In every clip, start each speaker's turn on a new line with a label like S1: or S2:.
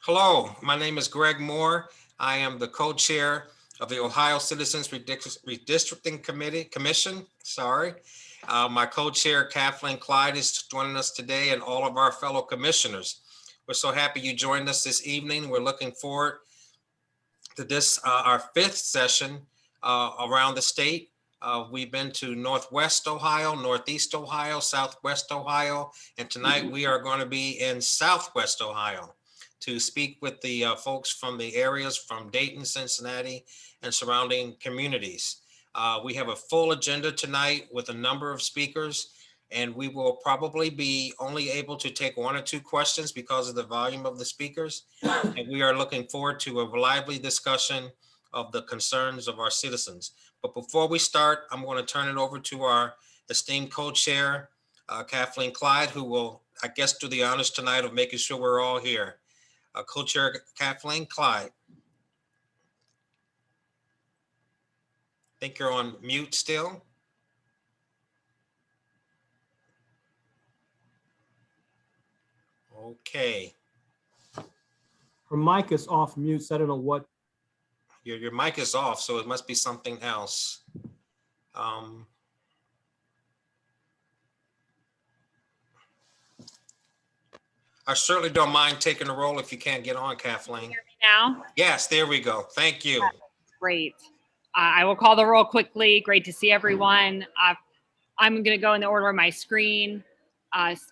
S1: Hello, my name is Greg Moore. I am the co-chair of the Ohio Citizens Redistricting Commission. My co-chair Kathleen Clyde is joining us today, and all of our fellow commissioners. We're so happy you joined us this evening. We're looking forward to this, our fifth session around the state. We've been to Northwest Ohio, Northeast Ohio, Southwest Ohio, and tonight we are going to be in Southwest Ohio to speak with the folks from the areas from Dayton, Cincinnati, and surrounding communities. We have a full agenda tonight with a number of speakers, and we will probably be only able to take one or two questions because of the volume of the speakers. And we are looking forward to a lively discussion of the concerns of our citizens. But before we start, I'm going to turn it over to our esteemed co-chair, Kathleen Clyde, who will, I guess, do the honors tonight of making sure we're all here. Co-chair Kathleen Clyde. I think you're on mute still. Okay.
S2: Her mic is off mute, so I don't know what.
S1: Your mic is off, so it must be something else. I certainly don't mind taking the role if you can't get on, Kathleen.
S3: Hear me now?
S1: Yes, there we go. Thank you.
S3: Great. I will call the roll quickly. Great to see everyone. I'm going to go in the order of my screen.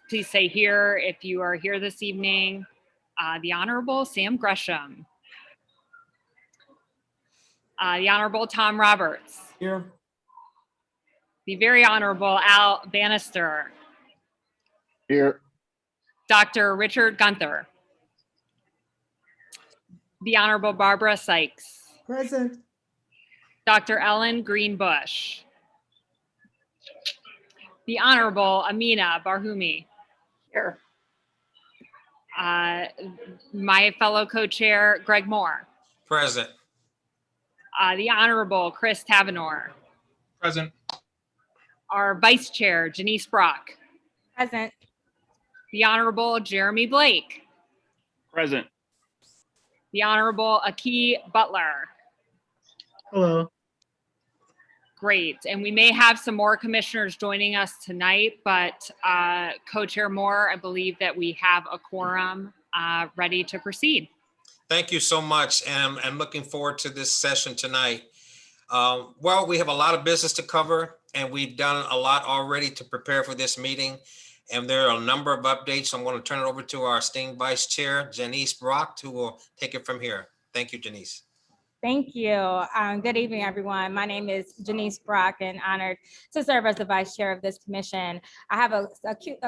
S3: Please say here if you are here this evening. The Honorable Sam Gresham. The Honorable Tom Roberts.
S2: Here.
S3: The Very Honorable Al Bannister.
S4: Here.
S3: Dr. Richard Gunther. The Honorable Barbara Sykes.
S5: Present.
S3: Dr. Ellen Greenbush. The Honorable Amina Barhumi.
S5: Here.
S3: My fellow co-chair, Greg Moore.
S1: Present.
S3: The Honorable Chris Tavenor.
S4: Present.
S3: Our Vice Chair, Janice Brock.
S5: Present.
S3: The Honorable Jeremy Blake.
S4: Present.
S3: The Honorable Aki Butler.
S4: Hello.
S3: Great. And we may have some more commissioners joining us tonight, but Co-Chair Moore, I believe that we have a quorum ready to proceed.
S1: Thank you so much, and I'm looking forward to this session tonight. Well, we have a lot of business to cover, and we've done a lot already to prepare for this meeting. And there are a number of updates. I'm going to turn it over to our esteemed Vice Chair, Janice Brock, who will take it from here. Thank you, Janice.
S5: Thank you. Good evening, everyone. My name is Janice Brock, and honored to serve as the Vice Chair of this commission. I have a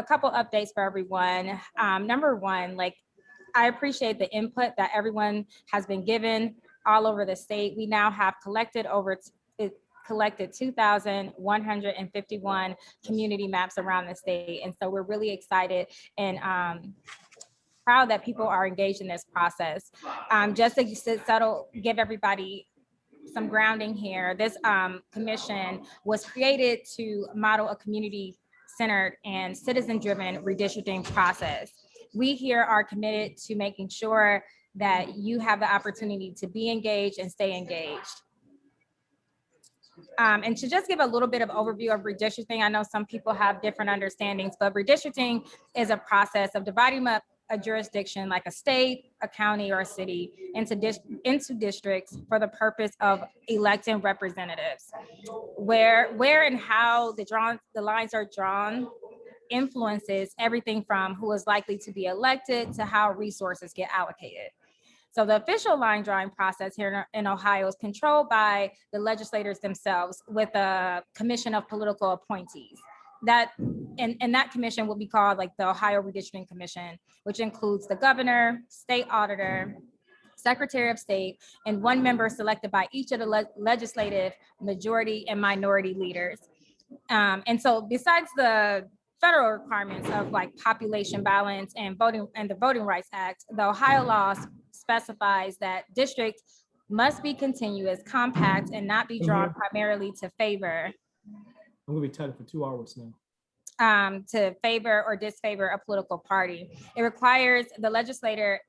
S5: couple updates for everyone. Number one, I appreciate the input that everyone has been given all over the state. We now have collected 2,151 community maps around the state. And so we're really excited and proud that people are engaged in this process. Just to give everybody some grounding here, this commission was created to model a community-centered and citizen-driven redistricting process. We here are committed to making sure that you have the opportunity to be engaged and stay engaged. And to just give a little bit of overview of redistricting, I know some people have different understandings, but redistricting is a process of dividing up a jurisdiction like a state, a county, or a city into districts for the purpose of electing representatives. Where and how the lines are drawn influences everything from who is likely to be elected to how resources get allocated. So the official line drawing process here in Ohio is controlled by the legislators themselves with a commission of political appointees. That commission will be called the Ohio Redistricting Commission, which includes the governor, state auditor, secretary of state, and one member selected by each of the legislative majority and minority leaders. And so besides the federal requirements of population balance and the Voting Rights Act, the Ohio law specifies that districts must be continuous, compact, and not be drawn primarily to favor.
S2: I'm gonna be tied for 2 hours now.
S5: to favor or disfavor a political party. It requires the legislature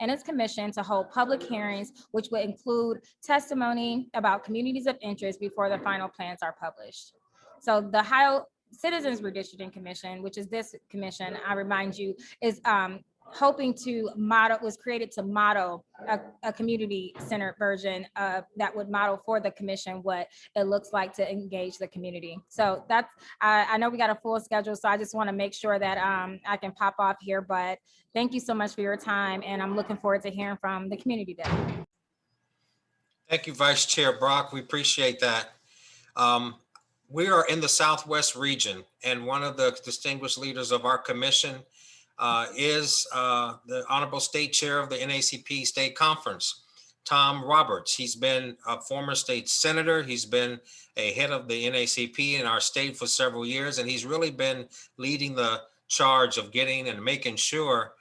S5: and its commission to hold public hearings, which would include testimony about communities of interest before the final plans are published. So the Ohio Citizens Redistricting Commission, which is this commission, I remind you, is hoping to was created to model a community-centered version that would model for the commission what it looks like to engage the community. So that's, I know we got a full schedule, so I just want to make sure that I can pop off here, but thank you so much for your time, and I'm looking forward to hearing from the community today.
S1: Thank you, Vice Chair Brock. We appreciate that. We are in the Southwest region, and one of the distinguished leaders of our commission is the Honorable State Chair of the NAACP State Conference, Tom Roberts. He's been a former state senator. He's been a head of the NAACP in our state for several years, and he's really been leading the charge of getting and making sure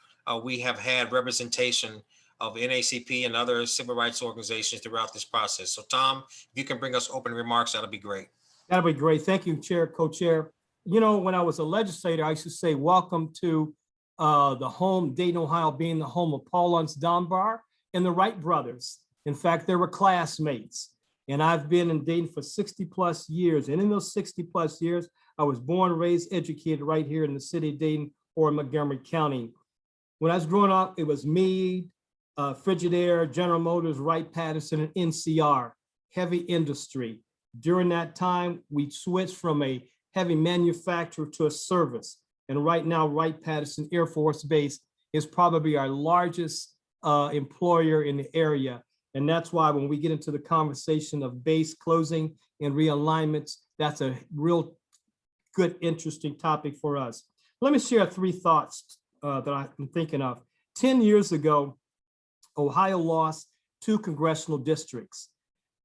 S1: we have had representation of NAACP and other civil rights organizations throughout this process. So Tom, if you can bring us opening remarks, that'll be great.
S2: That'll be great. Thank you, Chair, Co-Chair. You know, when I was a legislator, I used to say, welcome to the home, Dayton, Ohio, being the home of Paul Laurence Dunbar and the Wright brothers. In fact, they were classmates. And I've been in Dayton for 60 plus years. And in those 60 plus years, I was born, raised, educated right here in the city of Dayton or Montgomery County. When I was growing up, it was Meade, Frigidaire, General Motors, Wright-Patterson, and NCR, heavy industry. During that time, we switched from a heavy manufacturer to a service. And right now, Wright-Patterson Air Force Base is probably our largest employer in the area. And that's why when we get into the conversation of base closing and realignments, that's a real good, interesting topic for us. Let me share 3 thoughts that I'm thinking of. 10 years ago, Ohio lost 2 congressional districts.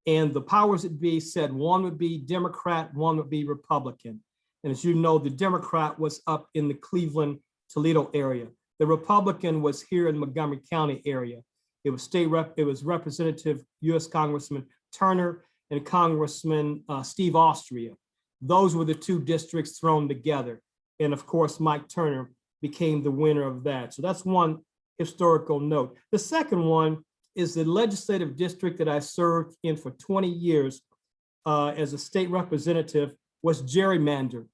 S2: And the powers that be said one would be Democrat, one would be Republican. And as you know, the Democrat was up in the Cleveland, Toledo area. The Republican was here in Montgomery County area. It was Representative U.S. Congressman Turner and Congressman Steve Austria. Those were the 2 districts thrown together. And of course, Mike Turner became the winner of that. So that's one historical note. The second one is the legislative district that I served in for 20 years as a state representative was gerrymandered.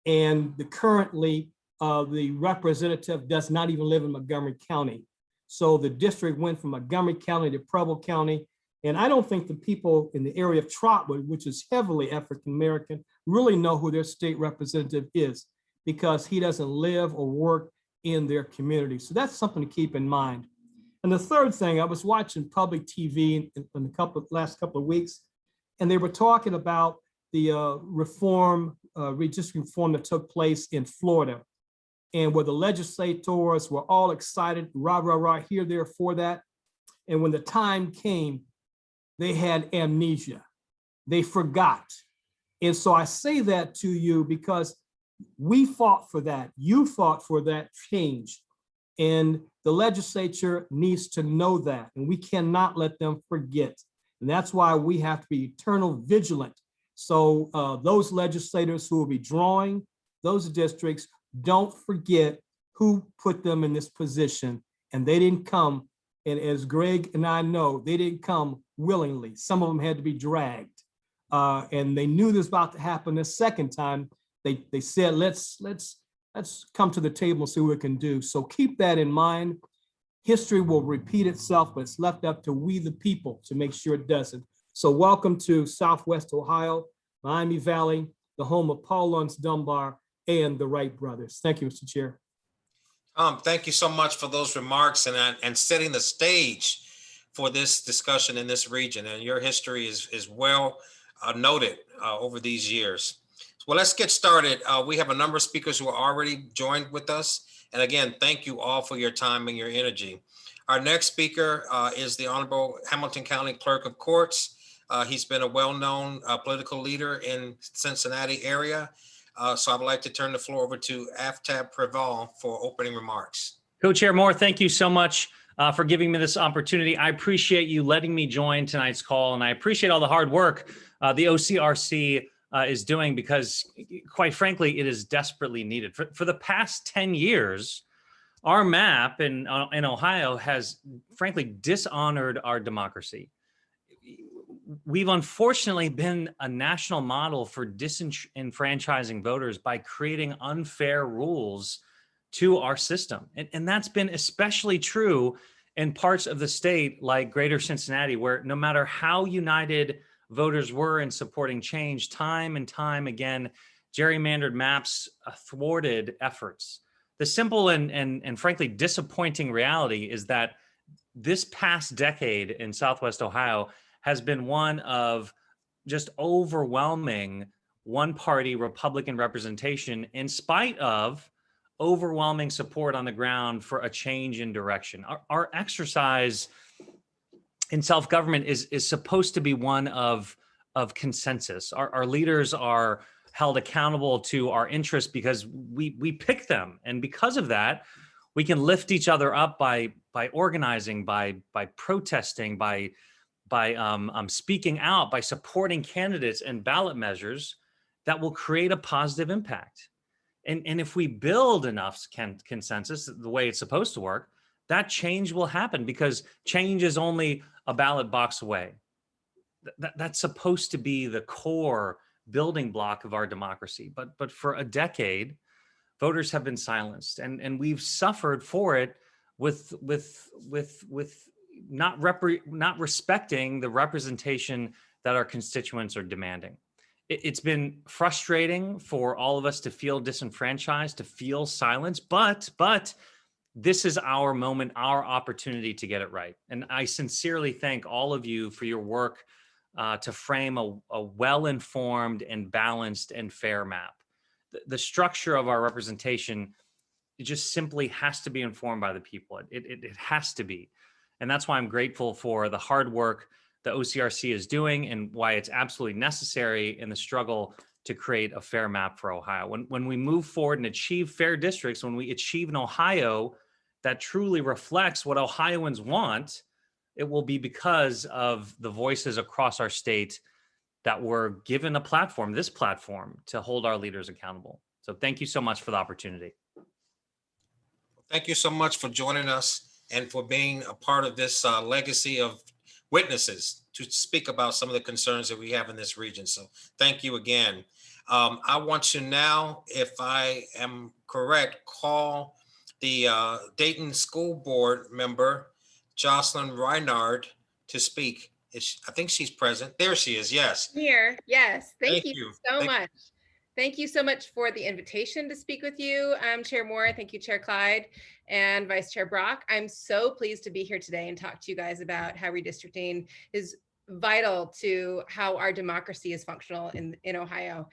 S2: And currently the representative does not even live in Montgomery County. So the district went from Montgomery County to Preble County. And I don't think the people in the area of Trotwood, which is heavily African-American, really know who their state representative is because he doesn't live or work in their community. So that's something to keep in mind. And the third thing, I was watching public TV in the last couple of weeks, and they were talking about the redistricting reform that took place in Florida, and where the legislators were all excited, rah, rah, rah, here, there, for that. And when the time came, they had amnesia. They forgot. And so I say that to you because we fought for that. You fought for that change. And the legislature needs to know that, and we cannot let them forget. And that's why we have to be eternal vigilant. So those legislators who will be drawing those districts, don't forget who put them in this position. And they didn't come, and as Greg and I know, they didn't come willingly. Some of them had to be dragged. And they knew this was about to happen the second time. They said, let's come to the table and see what we can do. So keep that in mind. History will repeat itself, but it's left up to we the people to make sure it doesn't. So welcome to Southwest Ohio, Miami Valley, the home of Paul Laurence Dunbar and the Wright brothers. Thank you, Mr. Chair.
S1: Thank you so much for those remarks and setting the stage for this discussion in this region. And your history is well noted over these years. Well, let's get started. We have a number of speakers who are already joined with us. And again, thank you all for your time and your energy. Our next speaker is the Honorable Hamilton County Clerk of Courts. He's been a well-known political leader in Cincinnati area. So I would like to turn the floor over to Aftab Preval for opening remarks.
S6: Co-Chair Moore, thank you so much for giving me this opportunity. I appreciate you letting me join tonight's call, and I appreciate all the hard work the OCRC is doing, because quite frankly, it is desperately needed. For the past 10 years, our map in Ohio has frankly dishonored our democracy. We've unfortunately been a national model for disenfranchising voters by creating unfair rules to our system. And that's been especially true in parts of the state like Greater Cincinnati, where no matter how united voters were in supporting change, time and time again, gerrymandered maps thwarted efforts. The simple and frankly disappointing reality is that this past decade in Southwest Ohio has been one of just overwhelming one-party Republican representation, in spite of overwhelming support on the ground for a change in direction. Our exercise in self-government is supposed to be one of consensus. Our leaders are held accountable to our interests because we pick them, and because of that, we can lift each other up by organizing, by protesting, by speaking out, by supporting candidates and ballot measures that will create a positive impact. And if we build enough consensus the way it's supposed to work, that change will happen, because change is only a ballot box away. That's supposed to be the core building block of our democracy. But for a decade, voters have been silenced, and we've suffered for it with not respecting the representation that our constituents are demanding. It's been frustrating for all of us to feel disenfranchised, to feel silenced, but this is our moment, our opportunity to get it right. And I sincerely thank all of you for your work to frame a well-informed and balanced and fair map. The structure of our representation, it just simply has to be informed by the people. It has to be. And that's why I'm grateful for the hard work the OCRC is doing, and why it's absolutely necessary in the struggle to create a fair map for Ohio. When we move forward and achieve fair districts, when we achieve an Ohio that truly reflects what Ohioans want, it will be because of the voices across our state that were given a platform, this platform, to hold our leaders accountable. So thank you so much for the opportunity.
S1: Thank you so much for joining us and for being a part of this legacy of witnesses to speak about some of the concerns that we have in this region. So thank you again. I want to now, if I am correct, call the Dayton School Board member, Jocelyn Reinard, to speak. I think she's present. There she is, yes.
S7: Here, yes. Thank
S1: Thank
S7: you so much. Thank you so much for the invitation to speak with you, Chair Moore. Thank you, Chair Clyde and Vice Chair Brock. I'm so pleased to be here today and talk to you guys about how redistricting is vital to how our democracy is functional in Ohio.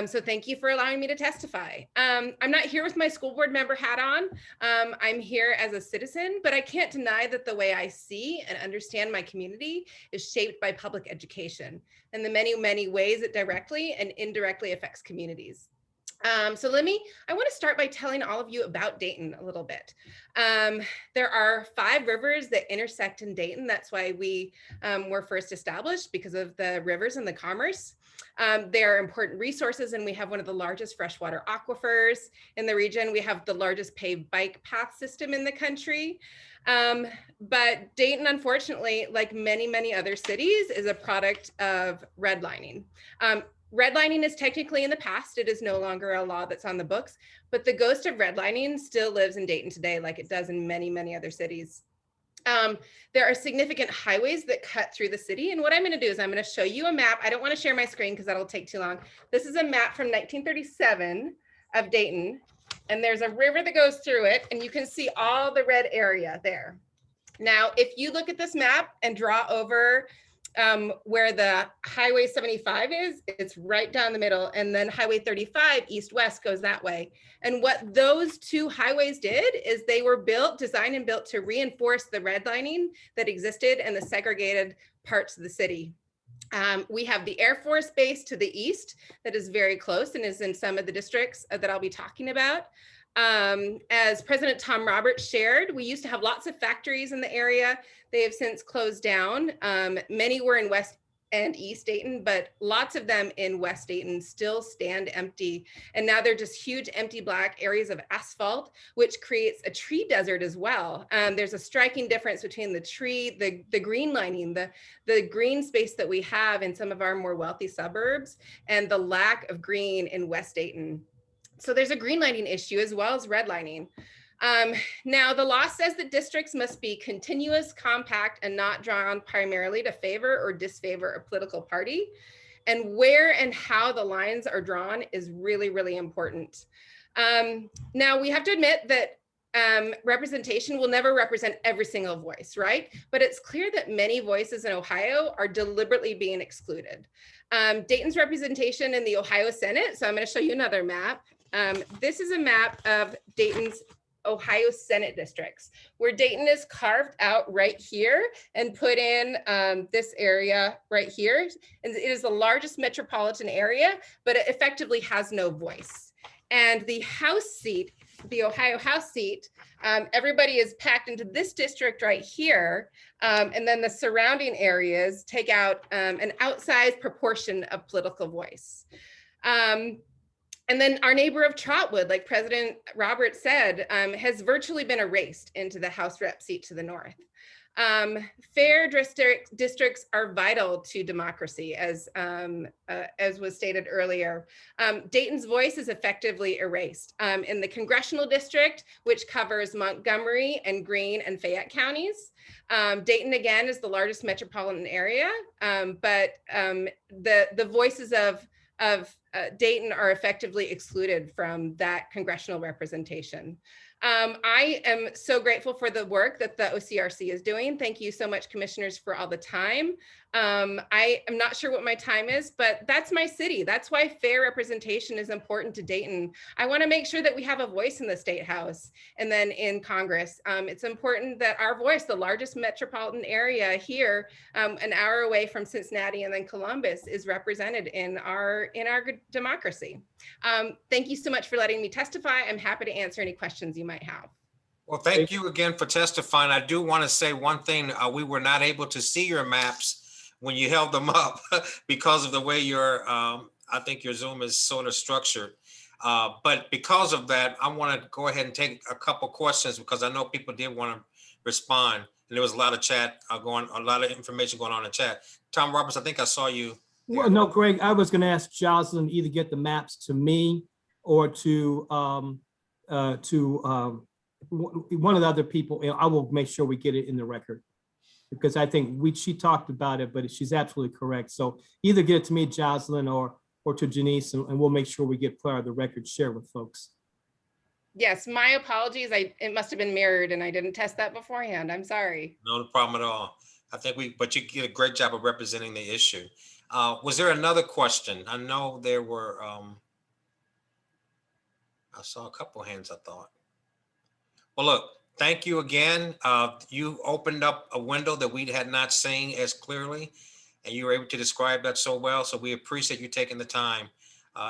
S7: So thank you for allowing me to testify. I'm not here with my school board member hat on. I'm here as a citizen, but I can't deny that the way I see and understand my community is shaped by public education and the many, many ways it directly and indirectly affects communities. So I want to start by telling all of you about Dayton a little bit. There are 5 rivers that intersect in Dayton. That's why we were first established, because of the rivers and the commerce. They are important resources, and we have one of the largest freshwater aquifers in the region. We have the largest paved bike path system in the country. But Dayton, unfortunately, like many, many other cities, is a product of redlining. Redlining is technically in the past. It is no longer a law that's on the books, but the ghost of redlining still lives in Dayton today, like it does in many, many other cities. There are significant highways that cut through the city. And what I'm going to do is I'm going to show you a map. I don't want to share my screen because that'll take too long. This is a map from 1937 of Dayton. And there's a river that goes through it. And you can see all the red area there. Now, if you look at this map and draw over where the Highway 75 is, it's right down the middle. And then Highway 35 east-west goes that way. And what those 2 highways did is they were designed and built to reinforce the redlining that existed in the segregated parts of the city. We have the Air Force Base to the east that is very close and is in some of the districts that I'll be talking about. As President Tom Roberts shared, we used to have lots of factories in the area. They have since closed down. Many were in West and East Dayton, but lots of them in West Dayton still stand empty. And now they're just huge empty black areas of asphalt, which creates a tree desert as well. There's a striking difference between the tree, the green lining, the green space that we have in some of our more wealthy suburbs, and the lack of green in West Dayton. So there's a green lining issue as well as redlining. Now, the law says that districts must be continuous, compact, and not drawn primarily to favor or disfavor a political party. And where and how the lines are drawn is really, really important. Now, we have to admit that representation will never represent every single voice, right? But it's clear that many voices in Ohio are deliberately being excluded. Dayton's representation in the Ohio Senate, so I'm going to show you another map. This is a map of Dayton's Ohio Senate districts, where Dayton is carved out right here and put in this area right here. And it is the largest metropolitan area, but it effectively has no voice. And the House seat, the Ohio House seat, everybody is packed into this district right here. And then the surrounding areas take out an outsized proportion of political voice. And then our neighbor of Trotwood, like President Roberts said, has virtually been erased into the House rep seat to the north. Fair districts are vital to democracy, as was stated earlier. Dayton's voice is effectively erased. In the congressional district, which covers Montgomery and Greene and Fayette counties, Dayton again is the largest metropolitan area, but the voices of Dayton are effectively excluded from that congressional representation. I am so grateful for the work that the OCRC is doing. Thank you so much, commissioners, for all the time. I am not sure what my time is, but that's my city. That's why fair representation is important to Dayton. I want to make sure that we have a voice in the State House and then in Congress. It's important that our voice, the largest metropolitan area here, an hour away from Cincinnati and then Columbus, is represented in our democracy. Thank you so much for letting me testify. I'm happy to answer any questions you might have.
S1: Well, thank you again for testifying. I do want to say one thing. We were not able to see your maps when you held them up because of the way your, I think your Zoom is sort of structured. But because of that, I want to go ahead and take a couple questions because I know people did want to respond. And there was a lot of chat a lot of information going on in the chat. Tom Roberts, I think I saw you.
S2: Well, no, Greg, I was going to ask Jocelyn either get the maps to me or to one of the other people. And I will make sure we get it in the record because I think she talked about it, but she's absolutely correct. So either get it to me, Jocelyn, or to Janice, and we'll make sure we get part of the record shared with folks.
S7: Yes, my apologies. It must have been mirrored and I didn't test that beforehand. I'm sorry.
S1: No problem at all. I think but you did a great job of representing the issue. Was there another question? I know there were, I saw a couple hands, I thought. Well, look, thank you again. You opened up a window that we had not seen as clearly, and you were able to describe that so well. So we appreciate you taking the time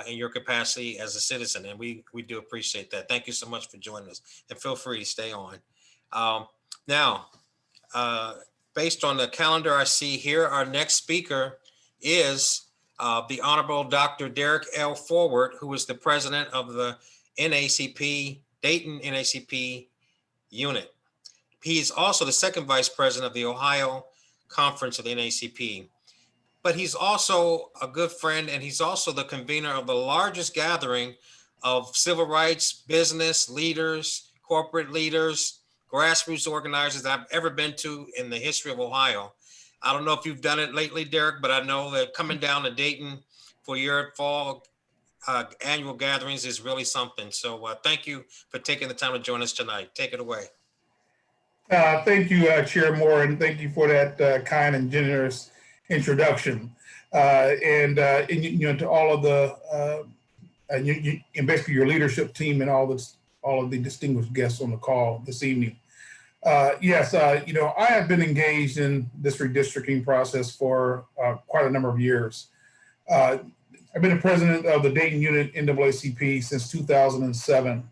S1: in your capacity as a citizen, and we do appreciate that. Thank you so much for joining us, and feel free to stay on. Now, based on the calendar I see here, our next speaker is the Honorable Dr. Derek L. Forward, who is the president of the NACP, Dayton NACP unit. He is also the second vice president of the Ohio Conference of the NACP. But he's also a good friend, and he's also the convener of the largest gathering of civil rights, business leaders, corporate leaders, grassroots organizers that I've ever been to in the history of Ohio. I don't know if you've done it lately, Derek, but I know that coming down to Dayton for your fall annual gatherings is really something. So thank you for taking the time to join us tonight. Take it away.
S8: Thank you, Chair Moore, and thank you for that kind and generous introduction. And to all of the, and basically your leadership team and all of the distinguished guests on the call this evening. Yes, I have been engaged in this redistricting process for quite a number of years. I've been the president of the Dayton unit NAACP since 2007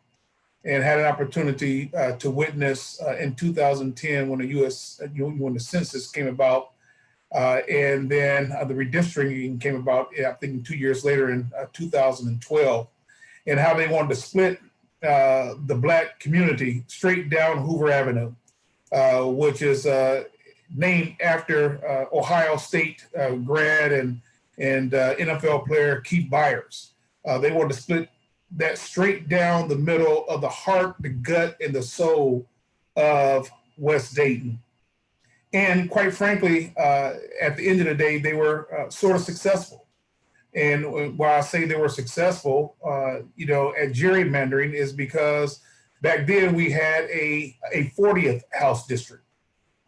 S8: and had an opportunity to witness in 2010 when the census came about, And then the redistricting came about, I think 2 years later in 2012, and how they wanted to split the Black community straight down Hoover Avenue, which is named after Ohio State grad and NFL player Keith Byers. They wanted to split that straight down the middle of the heart, the gut, and the soul of West Dayton. And quite frankly, at the end of the day, they were sort of successful. And why I say they were successful, at gerrymandering is because back then we had a 40th House district.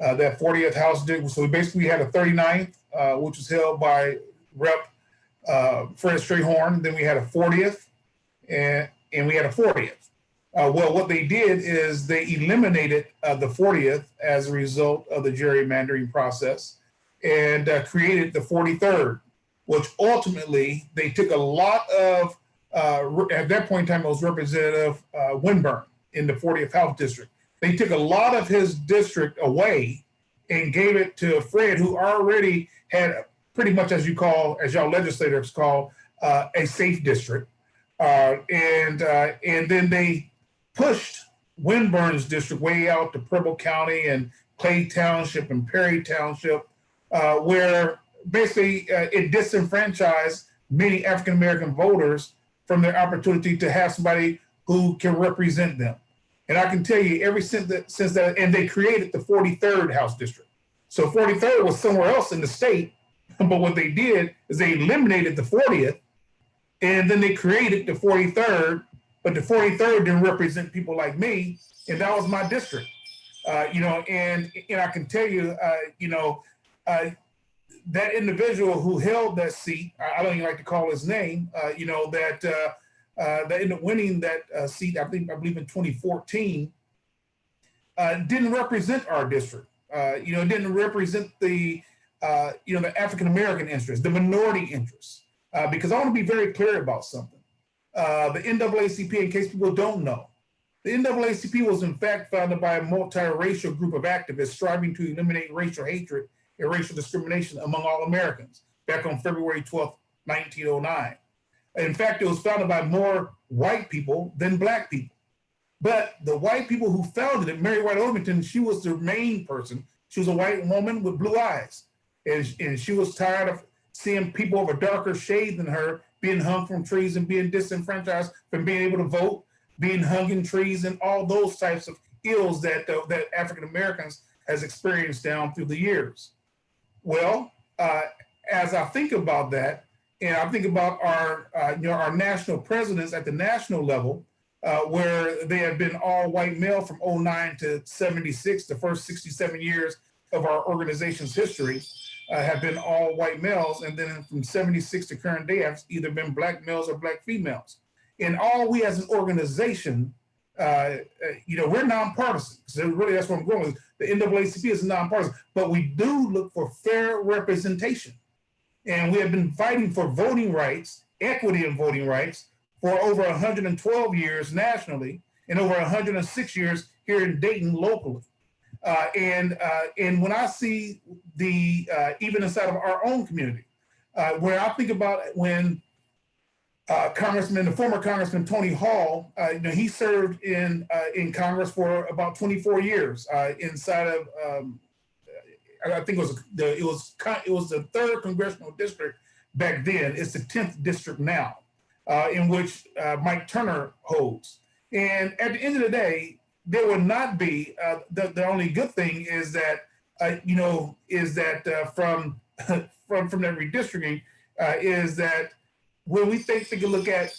S8: That 40th House district, so we basically had a 39th, which was held by Rep. Fred Strayhorn. Then we had a 40th, and we had a 40th. Well, what they did is they eliminated the 40th as a result of the gerrymandering process and created the 43rd, which ultimately they took a lot of, at that point in time, it was Representative Winburn in the 40th House District. They took a lot of his district away and gave it to Fred, who already had pretty much, as y'all legislators call, a safe district. And then they pushed Winburn's district way out to Preble County and Clay Township and Perry Township, where basically it disenfranchised many African-American voters from their opportunity to have somebody who can represent them. And I can tell you, ever since that, and they created the 43rd House District. So 43rd was somewhere else in the state, but what they did is they eliminated the 40th, and then they created the 43rd, but the 43rd didn't represent people like me, and that was my district. And I can tell you, that individual who held that seat, I don't even like to call his name, that ended up winning that seat, I believe in 2014, didn't represent our district. Didn't represent the African-American interests, the minority interests, because I want to be very clear about something. The NAACP, in case people don't know, the NAACP was in fact founded by a multiracial group of activists striving to eliminate racial hatred and racial discrimination among all Americans back on February 12th, 1909. In fact, it was founded by more white people than Black people. But the white people who founded it, Mary White Overton, she was the main person. She was a white woman with blue eyes. And she was tired of seeing people of a darker shade than her being hung from trees and being disenfranchised from being able to vote, being hung in trees, and all those types of ills that African Americans has experienced down through the years. Well, as I think about that, and I think about our national presidents at the national level, where they have been all white male from 09 to 76, the first 67 years of our organization's history have been all white males. And then from 76 to current day have either been Black males or Black females. And all we as an organization, we're nonpartisan. So really that's where I'm going with. The NAACP is nonpartisan, but we do look for fair representation. And we have been fighting for voting rights, equity in voting rights, for over 112 years nationally and over 106 years here in Dayton locally. And when I see even inside of our own community, where I think about when the former Congressman Tony Hall, he served in Congress for about 24 years inside of, I think it was the 3rd congressional district back then. It's the 10th district now, in which Mike Turner holds. And at the end of the day, there will not be. The only good thing is that from that redistricting is that when we take a look at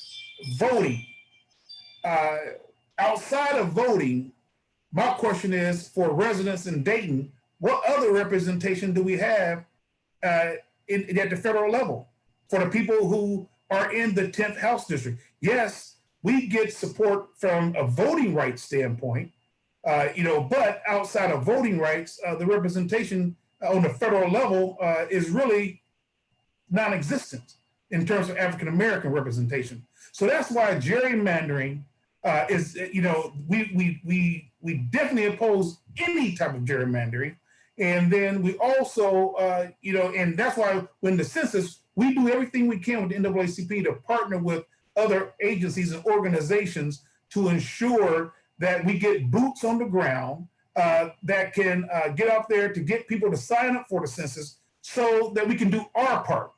S8: voting, outside of voting, my question is for residents in Dayton, what other representation do we have at the federal level for the people who are in the 10th House District? Yes, we get support from a voting rights standpoint, but outside of voting rights, the representation on the federal level is really non-existent in terms of African-American representation. So that's why gerrymandering is, we definitely oppose any type of gerrymandering. And then we also, and that's why when the census, we do everything we can with the NAACP to partner with other agencies and organizations to ensure that we get boots on the ground that can get out there to get people to sign up for the census so that we can do our part.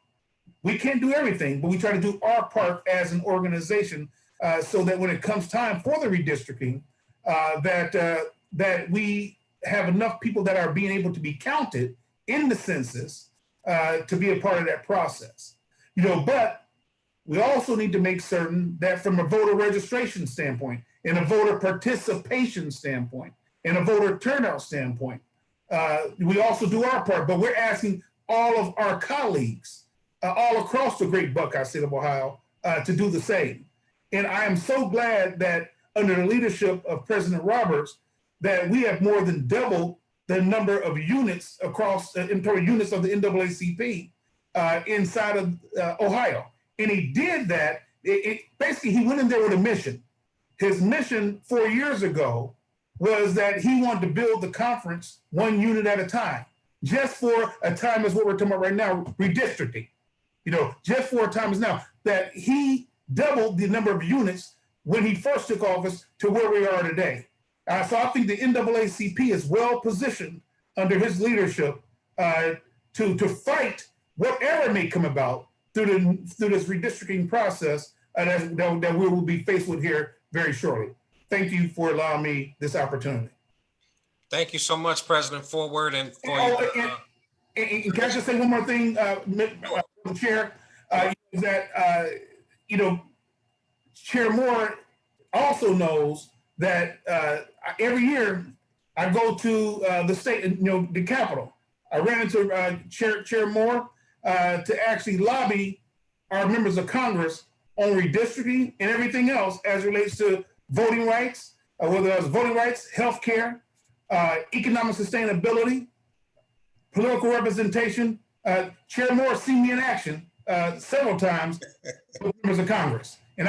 S8: We can't do everything, but we try to do our part as an organization so that when it comes time for the redistricting, that we have enough people that are being able to be counted in the census to be a part of that process. But we also need to make certain that from a voter registration standpoint and a voter participation standpoint and a voter turnout standpoint, we also do our part, but we're asking all of our colleagues all across the great Buckeye State of Ohio to do the same. And I am so glad that under the leadership of President Roberts, that we have more than doubled the number of units across units of the NAACP inside of Ohio. And he did that. Basically, he went in there with a mission. His mission 4 years ago was that he wanted to build the conference one unit at a time, just for a time as what we're talking about right now, redistricting. Just for a time as now, that he doubled the number of units when he first took office to where we are today. So I think the NAACP is well positioned under his leadership to fight whatever may come about through this redistricting process that we will be faced with here very shortly. Thank you for allowing me this opportunity.
S1: Thank you so much, President Forward, and for
S8: and can I just say one more thing, Chair? Is that Chair Moore also knows that every year I go to the state, the Capitol. I ran into Chair Moore to actually lobby our members of Congress on redistricting and everything else as relates to voting rights, whether it's voting rights, healthcare, economic sustainability, political representation. Chair Moore seen me in action several times with members of Congress. And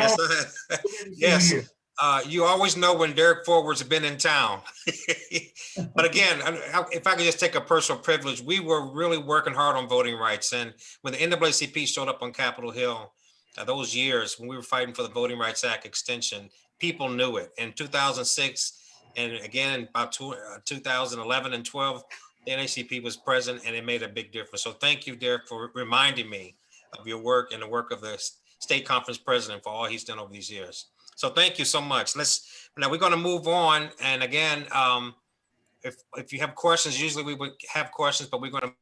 S1: yes, you always know when Derek Forward's been in town. But again, if I could just take a personal privilege, we were really working hard on voting rights. And when the NAACP showed up on Capitol Hill, those years when we were fighting for the Voting Rights Act extension, people knew it. In 2006, and again, in about 2011 and 12, the NAACP was present and it made a big difference. So thank you, Derek, for reminding me of your work and the work of the state conference president for all he's done over these years. So thank you so much. Now we're going to move on. And again, if you have questions, usually we would have questions, but we're going to,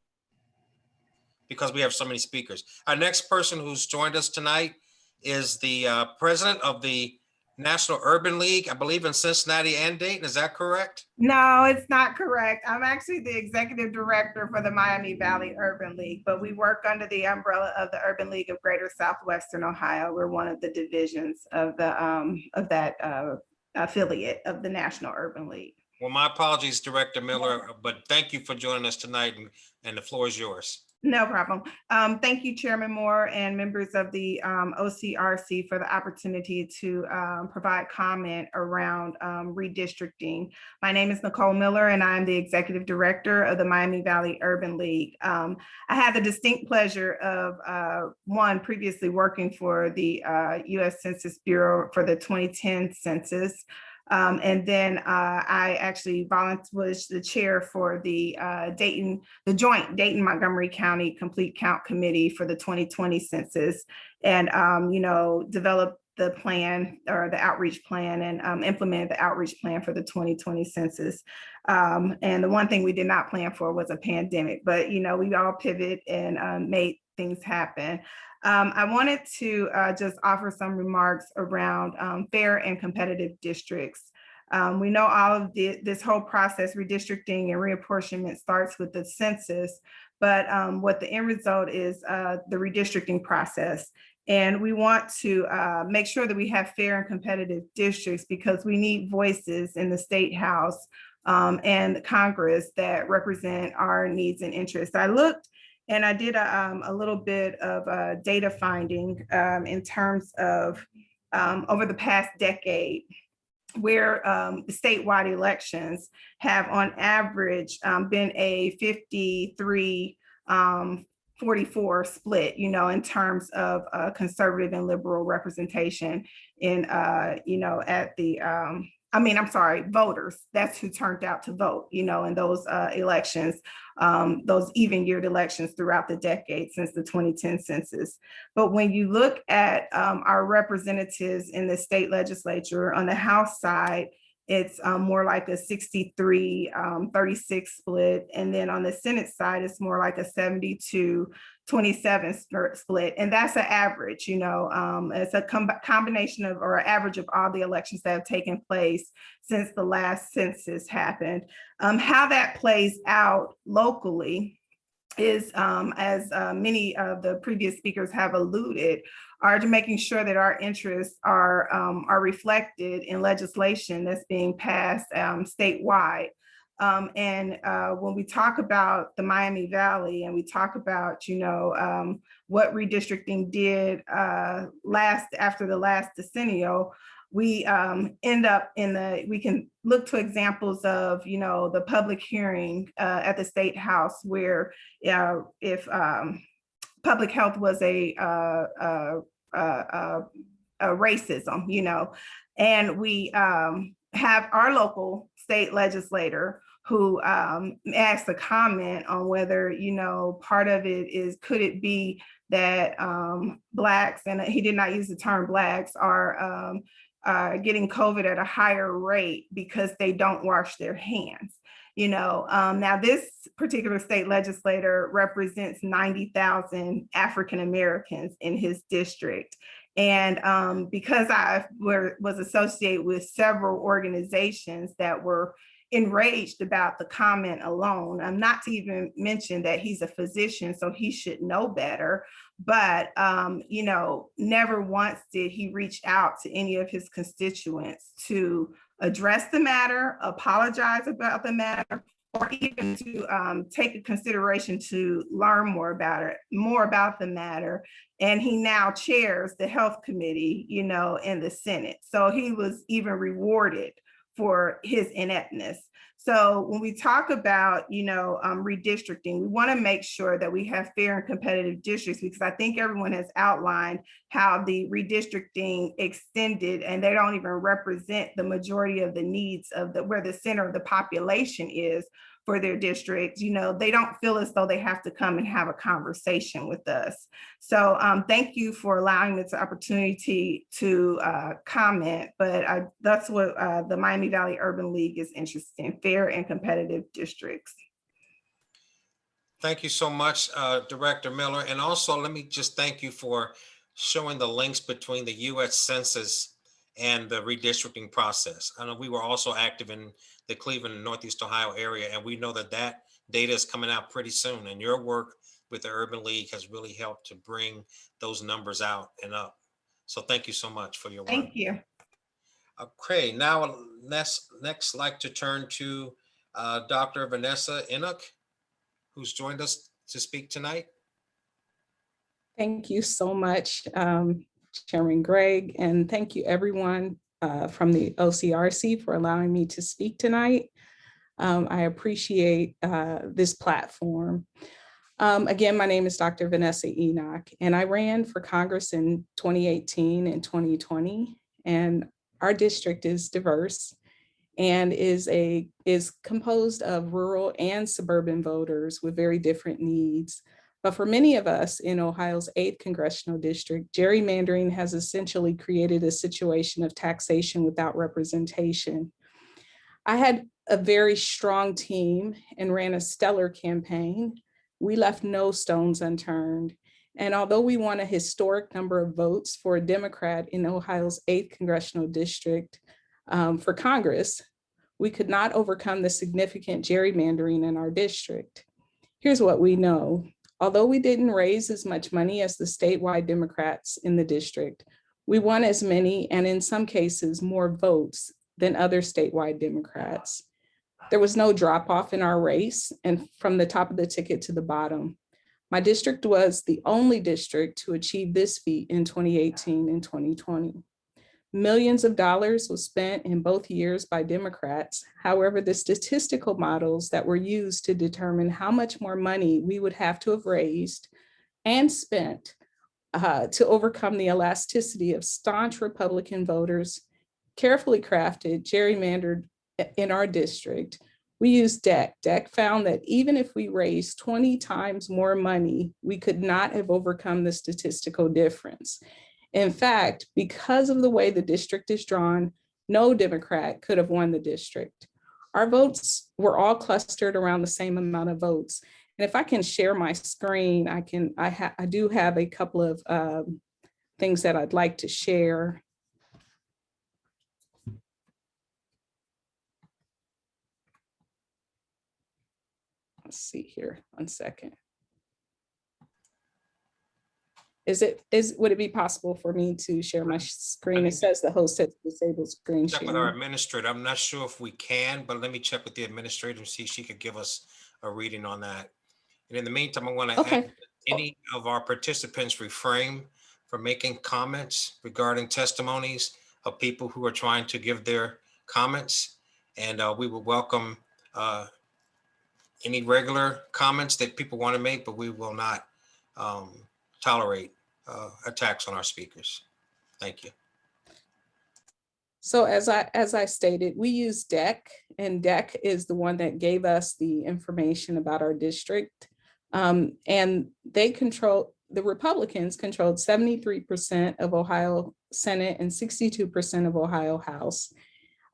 S1: because we have so many speakers. Our next person who's joined us tonight is the president of the National Urban League, I believe in Cincinnati and Dayton. Is that correct?
S9: No, it's not correct. I'm actually the executive director for the Miami Valley Urban League, but we work under the umbrella of the Urban League of Greater Southwestern Ohio. We're one of the divisions of that affiliate of the National Urban League.
S1: Well, my apologies, Director Miller, but thank you for joining us tonight, and the floor is yours.
S9: No problem. Thank you, Chairman Moore and members of the OCRC for the opportunity to provide comment around redistricting. My name is Nicole Miller and I'm the Executive Director of the Miami Valley Urban League. I had the distinct pleasure of previously working for the U.S. Census Bureau for the 2010 census. And then I actually was the chair for the joint Dayton Montgomery County Complete Count Committee for the 2020 census, and developed the plan or the outreach plan and implemented the outreach plan for the 2020 census. And the one thing we did not plan for was a pandemic, but we all pivot and made things happen. I wanted to just offer some remarks around fair and competitive districts. We know all of this whole process, redistricting and reapportionment, starts with the census, but what the end result is the redistricting process. And we want to make sure that we have fair and competitive districts because we need voices in the State House and Congress that represent our needs and interests. I looked and I did a little bit of data finding in terms of over the past decade, where the statewide elections have on average been a 53 44 split, in terms of conservative and liberal representation in, at the, voters. That's who turned out to vote, in those elections, those even yeared elections throughout the decade since the 2010 census. But when you look at our representatives in the state legislature on the House side, it's more like a 63-36 split. And then on the Senate side, it's more like a 72-27 split. And that's an average, it's a combination of, or an average of all the elections that have taken place since the last census happened. How that plays out locally is, as many of the previous speakers have alluded, are to making sure that our interests are reflected in legislation that's being passed statewide. When we talk about the Miami Valley and we talk about, what redistricting did after the last decennial, we end up we can look to examples of, the public hearing at the State House where if public health was a racism, and we have our local state legislator who asked a comment on whether, part of it is, could it be that Blacks, and he did not use the term Blacks, are getting COVID at a higher rate because they don't wash their hands. Now this particular state legislator represents 90,000 African Americans in his district. And because I was associated with several organizations that were enraged about the comment alone, not to even mention that he's a physician, so he should know better. But, never once did he reach out to any of his constituents to address the matter, apologize about the matter, or even to take a consideration to learn more about the matter. And he now chairs the health committee, in the Senate. So he was even rewarded for his ineptness. So when we talk about, redistricting, we want to make sure that we have fair and competitive districts, because I think everyone has outlined how the redistricting extended and they don't even represent the majority of the needs of where the center of the population is for their districts. They don't feel as though they have to come and have a conversation with us. So thank you for allowing me the opportunity to comment, but that's what the Miami Valley Urban League is interested in, fair and competitive districts.
S1: Thank you so much, Director Miller. And also, let me just thank you for showing the links between the U.S. Census and the redistricting process. I know we were also active in the Cleveland and Northeast Ohio area, and we know that that data is coming out pretty soon. And your work with the Urban League has really helped to bring those numbers out and up. So thank you so much for your work.
S9: Thank you.
S1: Okay, now next like to turn to Dr. Vanessa Enoch, who's joined us to speak tonight.
S10: Thank you so much, Chairman Gregg, and thank you everyone from the OCRC for allowing me to speak tonight. I appreciate this platform. Again, my name is Dr. Vanessa Enoch, and I ran for Congress in 2018 and 2020, and our district is diverse and is composed of rural and suburban voters with very different needs. But for many of us in Ohio's 8th congressional district, gerrymandering has essentially created a situation of taxation without representation. I had a very strong team and ran a stellar campaign. We left no stones unturned. And although we won a historic number of votes for a Democrat in Ohio's 8th congressional district for Congress, we could not overcome the significant gerrymandering in our district. Here's what we know. Although we didn't raise as much money as the statewide Democrats in the district, we won as many, and in some cases, more votes than other statewide Democrats. There was no drop off in our race, and from the top of the ticket to the bottom. My district was the only district to achieve this feat in 2018 and 2020. Millions of dollars was spent in both years by Democrats. However, the statistical models that were used to determine how much more money we would have to have raised and spent to overcome the elasticity of staunch Republican voters, carefully crafted, gerrymandered in our district. We used DEC. DEC found that even if we raised 20 times more money, we could not have overcome the statistical difference. In fact, because of the way the district is drawn, no Democrat could have won the district. Our votes were all clustered around the same amount of votes. And if I can share my screen, I do have a couple of things that I'd like to share. Let's see here, 1 second. Would it be possible for me to share my screen? It says the host has disabled screen
S1: Check with our
S10: sharing.
S1: administrator. I'm not sure if we can, but let me check with the administrator and see if she could give us a reading on that. And in the meantime, I want to
S10: Okay.
S1: ask any of our participants refrain from making comments regarding testimonies of people who are trying to give their comments. And we will welcome any regular comments that people want to make, but we will not tolerate attacks on our speakers. Thank you.
S10: So as I stated, we use DEC, and DEC is the one that gave us the information about our district. And the Republicans controlled 73% of Ohio Senate and 62% of Ohio House.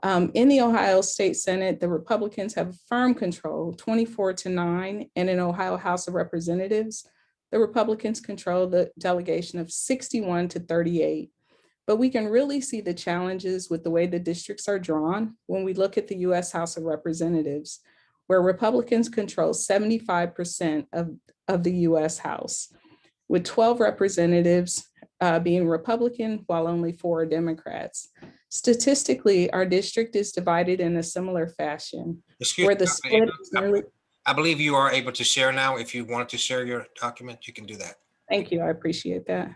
S10: In the Ohio State Senate, the Republicans have firm control, 24-9, and in Ohio House of Representatives, the Republicans control the delegation of 61-38. But we can really see the challenges with the way the districts are drawn when we look at the US House of Representatives, where Republicans control 75% of the US House, with 12 representatives being Republican, while only 4 are Democrats. Statistically, our district is divided in a similar fashion,
S1: Excuse
S10: where
S1: me,
S10: the split is nearly.
S1: I believe you are able to share now. If you wanted to share your document, you can do that.
S10: Thank you, I appreciate that.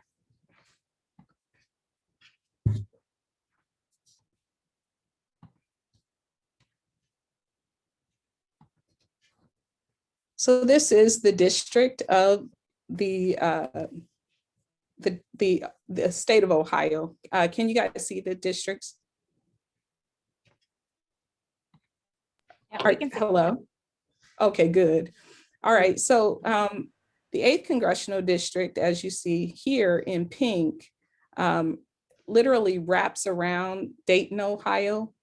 S10: So this is the district of the state of Ohio. Can you guys see the districts?
S5: Yeah, we can see.
S10: Hello? Okay, good. All right, so the 8th Congressional District, as you see here in pink, literally wraps around Dayton, Ohio.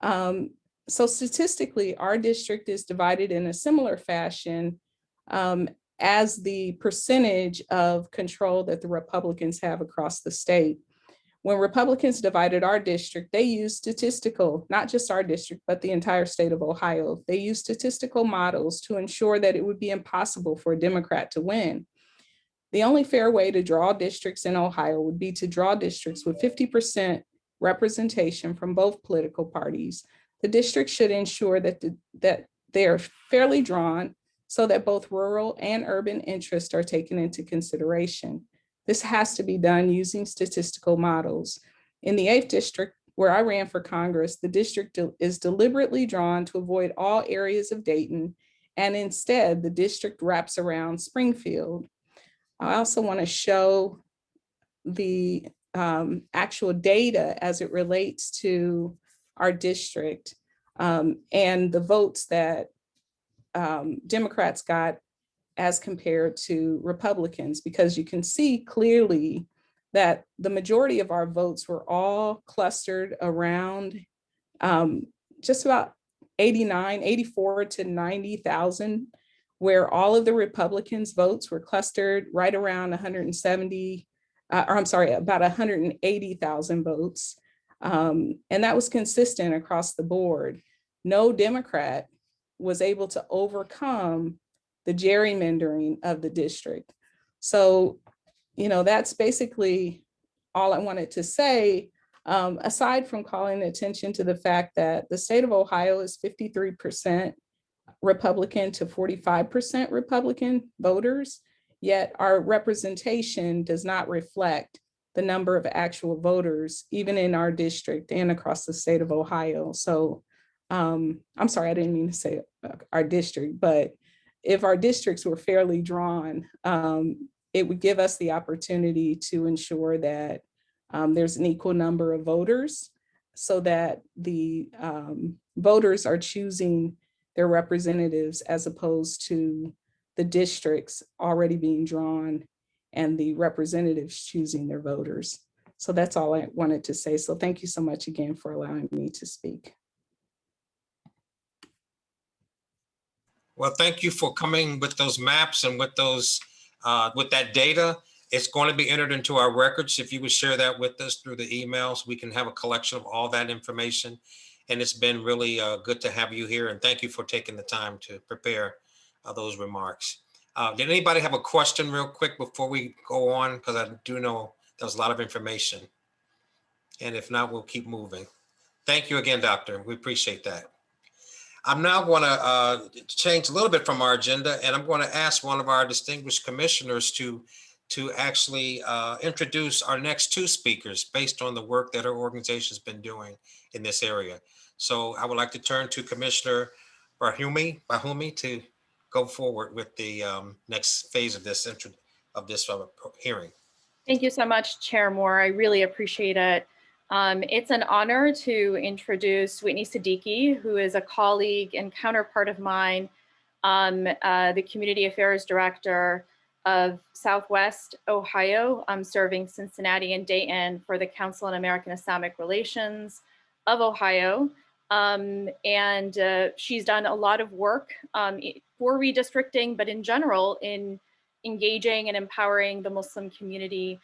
S10: So statistically, our district is divided in a similar fashion as the percentage of control that the Republicans have across the state. When Republicans divided our district, they used statistical, not just our district, but the entire state of Ohio. They used statistical models to ensure that it would be impossible for a Democrat to win. The only fair way to draw districts in Ohio would be to draw districts with 50% representation from both political parties. The district should ensure that they are fairly drawn so that both rural and urban interests are taken into consideration. This has to be done using statistical models. In the 8th district, where I ran for Congress, the district is deliberately drawn to avoid all areas of Dayton, and instead the district wraps around Springfield. I also want to show the actual data as it relates to our district and the votes that Democrats got as compared to Republicans, because you can see clearly that the majority of our votes were all clustered around just about 84 to 90,000, where all of the Republicans' votes were clustered right around 170, about 180,000 votes. And that was consistent across the board. No Democrat was able to overcome the gerrymandering of the district. So, that's basically all I wanted to say, aside from calling attention to the fact that the state of Ohio is 53% Republican to 45% Republican voters, yet our representation does not reflect the number of actual voters, even in our district and across the state of Ohio. So I'm sorry, I didn't mean to say our district, but if our districts were fairly drawn, it would give us the opportunity to ensure that there's an equal number of voters so that the voters are choosing their representatives as opposed to the districts already being drawn and the representatives choosing their voters. So that's all I wanted to say. So thank you so much again for allowing me to speak.
S1: Well, thank you for coming with those maps and with those, with that data. It's going to be entered into our records. If you would share that with us through the emails, we can have a collection of all that information. And it's been really good to have you here. And thank you for taking the time to prepare those remarks. Did anybody have a question real quick before we go on? Because I do know there's a lot of information. And if not, we'll keep moving. Thank you again, Doctor. We appreciate that. I'm now going to change a little bit from our agenda, and I'm going to ask one of our distinguished commissioners to actually introduce our next two speakers based on the work that our organization has been doing in this area. So I would like to turn to Commissioner Bahumi to go forward with the next phase of this hearing.
S11: Thank you so much, Chair Moore. I really appreciate it. It's an honor to introduce Whitney Siddiqui, who is a colleague and counterpart of mine, the Community Affairs Director of Southwest Ohio, serving Cincinnati and Dayton for the Council on American Islamic Relations of Ohio. She's done a lot of work for redistricting, but in general in engaging and empowering the Muslim community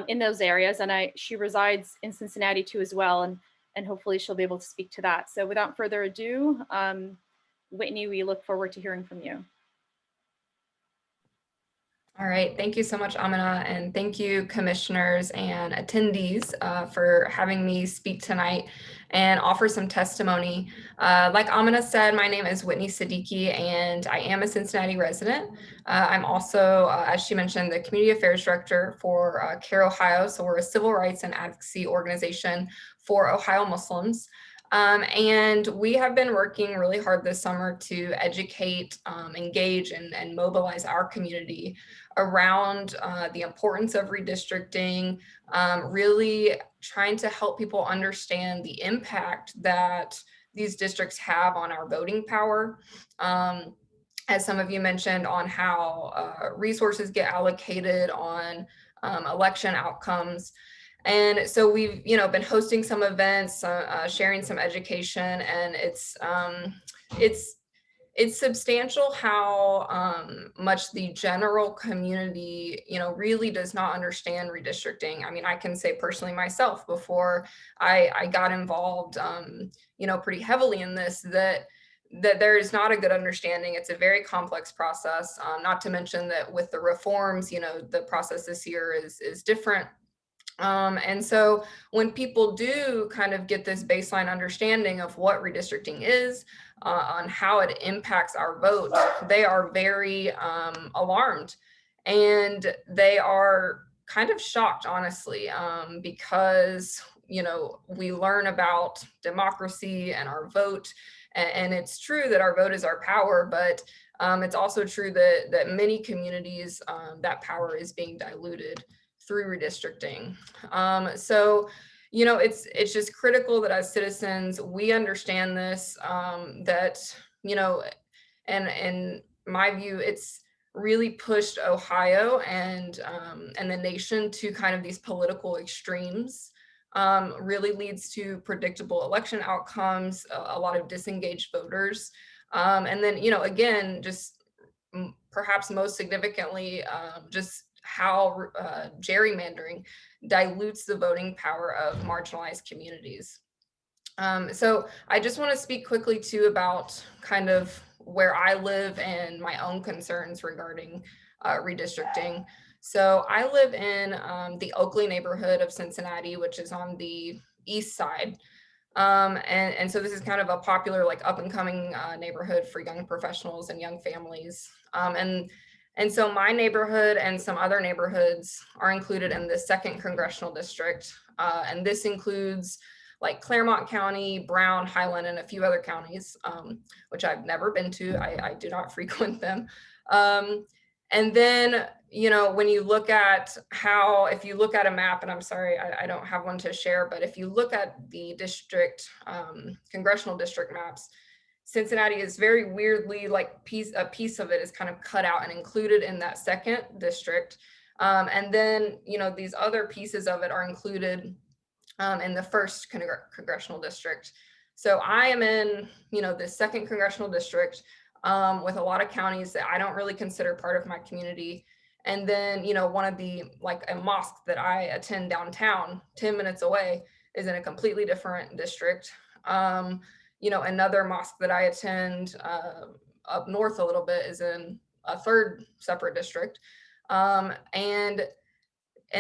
S11: in those areas. And she resides in Cincinnati too as well, and hopefully she'll be able to speak to that. So without further ado, Whitney, we look forward to hearing from you.
S12: All right, thank you so much, Amina, and thank you, commissioners and attendees for having me speak tonight and offer some testimony. Like Amina said, my name is Whitney Siddiqui, and I am a Cincinnati resident. I'm also, as she mentioned, the Community Affairs Director for CARE Ohio. So we're a civil rights and advocacy organization for Ohio Muslims. And we have been working really hard this summer to educate, engage, and mobilize our community around the importance of redistricting, really trying to help people understand the impact that these districts have on our voting power. As some of you mentioned, on how resources get allocated, on election outcomes. And so we've, been hosting some events, sharing some education, and it's substantial how much the general community, really does not understand redistricting. I mean, I can say personally myself, before I got involved, pretty heavily in this, that there is not a good understanding. It's a very complex process, not to mention that with the reforms, the process this year is different. And so when people do kind of get this baseline understanding of what redistricting is, on how it impacts our vote, they are very alarmed, and they are kind of shocked, honestly, because, we learn about democracy and our vote, and it's true that our vote is our power, but it's also true that many communities, that power is being diluted through redistricting. So, it's just critical that as citizens, we understand this, that, and in my view, it's really pushed Ohio and the nation to kind of these political extremes, really leads to predictable election outcomes, a lot of disengaged voters. And then, again, just perhaps most significantly, just how gerrymandering dilutes the voting power of marginalized communities. So I just want to speak quickly too about kind of where I live and my own concerns regarding redistricting. So I live in the Oakley neighborhood of Cincinnati, which is on the east side. And so this is kind of a popular, like, up and coming neighborhood for young professionals and young families. And so my neighborhood and some other neighborhoods are included in the 2nd congressional district. And this includes like Claremont County, Brown, Highland, and a few other counties, which I've never been to. I do not frequent them. And then, you know, when you look at how, if you look at a map, and I'm sorry, I don't have one to share, but if you look at the district, congressional district maps, Cincinnati is very weirdly like a piece of it is kind of cut out and included in that 2nd district. And then, you know, these other pieces of it are included in the 1st congressional district. So I am in, you know, the 2nd congressional district with a lot of counties that I don't really consider part of my community. And then, you know, one of the, like a mosque that I attend downtown 10 minutes away is in a completely different district. You know, another mosque that I attend up north a little bit is in a 3rd separate district. And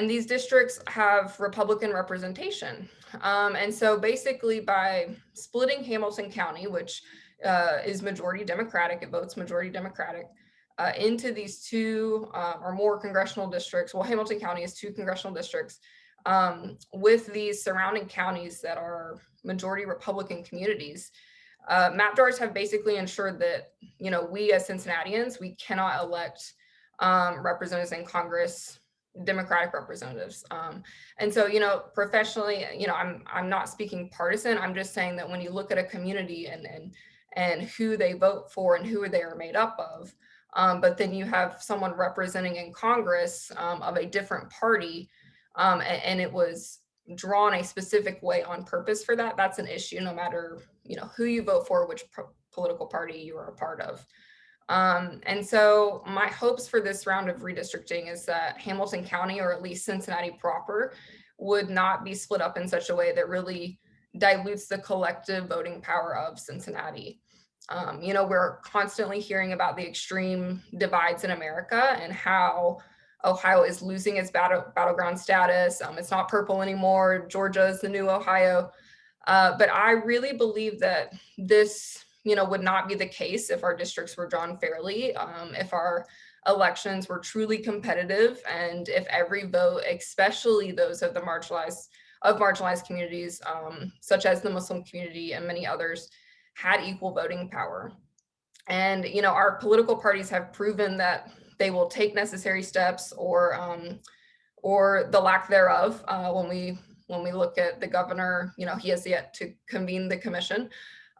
S12: these districts have Republican representation. And so basically by splitting Hamilton County, which is majority Democratic, it votes majority Democratic, into these 2 or more congressional districts. Well, Hamilton County is 2 congressional districts with these surrounding counties that are majority Republican communities. Map jars have basically ensured that, you know, we as Cincinnatians, we cannot elect representatives in Congress, Democratic representatives. And so, you know, professionally, you know, I'm not speaking partisan. I'm just saying that when you look at a community and who they vote for and who they are made up of, but then you have someone representing in Congress of a different party, and it was drawn a specific way on purpose for that, that's an issue no matter, you know, who you vote for, which political party you are a part of. And so my hopes for this round of redistricting is that Hamilton County, or at least Cincinnati proper, would not be split up in such a way that really dilutes the collective voting power of Cincinnati. You know, we're constantly hearing about the extreme divides in America and how Ohio is losing its battleground status. It's not purple anymore. Georgia is the new Ohio. But I really believe that this, you know, would not be the case if our districts were drawn fairly, if our elections were truly competitive, and if every vote, especially those of the marginalized communities, such as the Muslim community and many others, had equal voting power. And, you know, our political parties have proven that they will take necessary steps or the lack thereof. When we look at the governor, you know, he has yet to convene the commission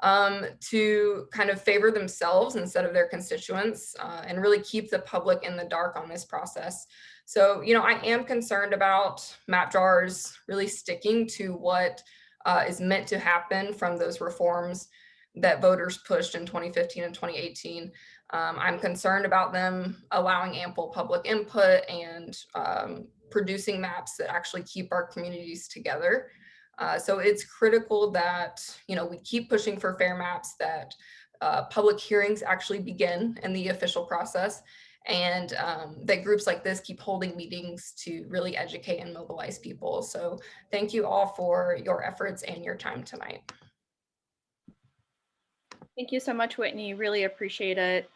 S12: to kind of favor themselves instead of their constituents and really keep the public in the dark on this process. So, you know, I am concerned about map jars really sticking to what is meant to happen from those reforms that voters pushed in 2015 and 2018. I'm concerned about them allowing ample public input and producing maps that actually keep our communities together. So it's critical that, you know, we keep pushing for fair maps, that public hearings actually begin in the official process, and that groups like this keep holding meetings to really educate and mobilize people. So thank you all for your efforts and your time tonight.
S11: Thank you so much, Whitney. Really appreciate it.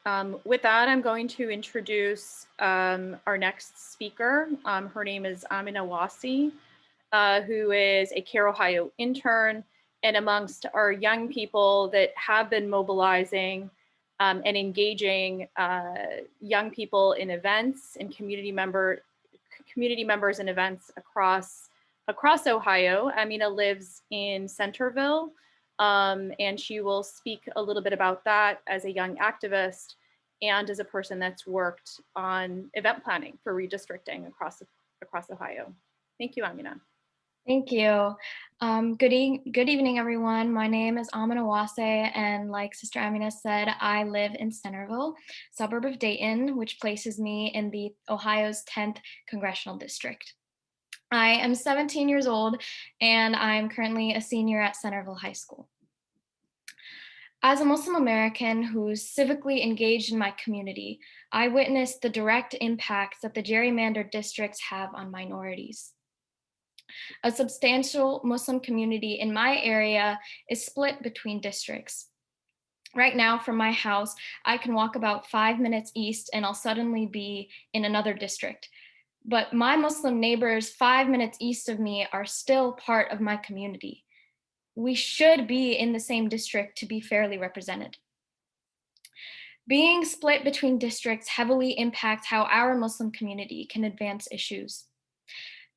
S11: With that, I'm going to introduce our next speaker. Her name is Amina Wasi, who is a Care Ohio intern, and amongst our young people that have been mobilizing and engaging young people in events and community members and events across Ohio. Amina lives in Centerville. And she will speak a little bit about that as a young activist and as a person that's worked on event planning for redistricting across Ohio. Thank you, Amina.
S13: Thank you. Good evening, everyone. My name is Amina Wase, and like Sister Amina said, I live in Centerville, suburb of Dayton, which places me in the Ohio's 10th congressional district. I am 17 years old, and I'm currently a senior at Centerville High School. As a Muslim American who's civically engaged in my community, I witnessed the direct impacts that the gerrymandered districts have on minorities. A substantial Muslim community in my area is split between districts. Right now from my house, I can walk about 5 minutes east and I'll suddenly be in another district. But my Muslim neighbors 5 minutes east of me are still part of my community. We should be in the same district to be fairly represented. Being split between districts heavily impacts how our Muslim community can advance issues.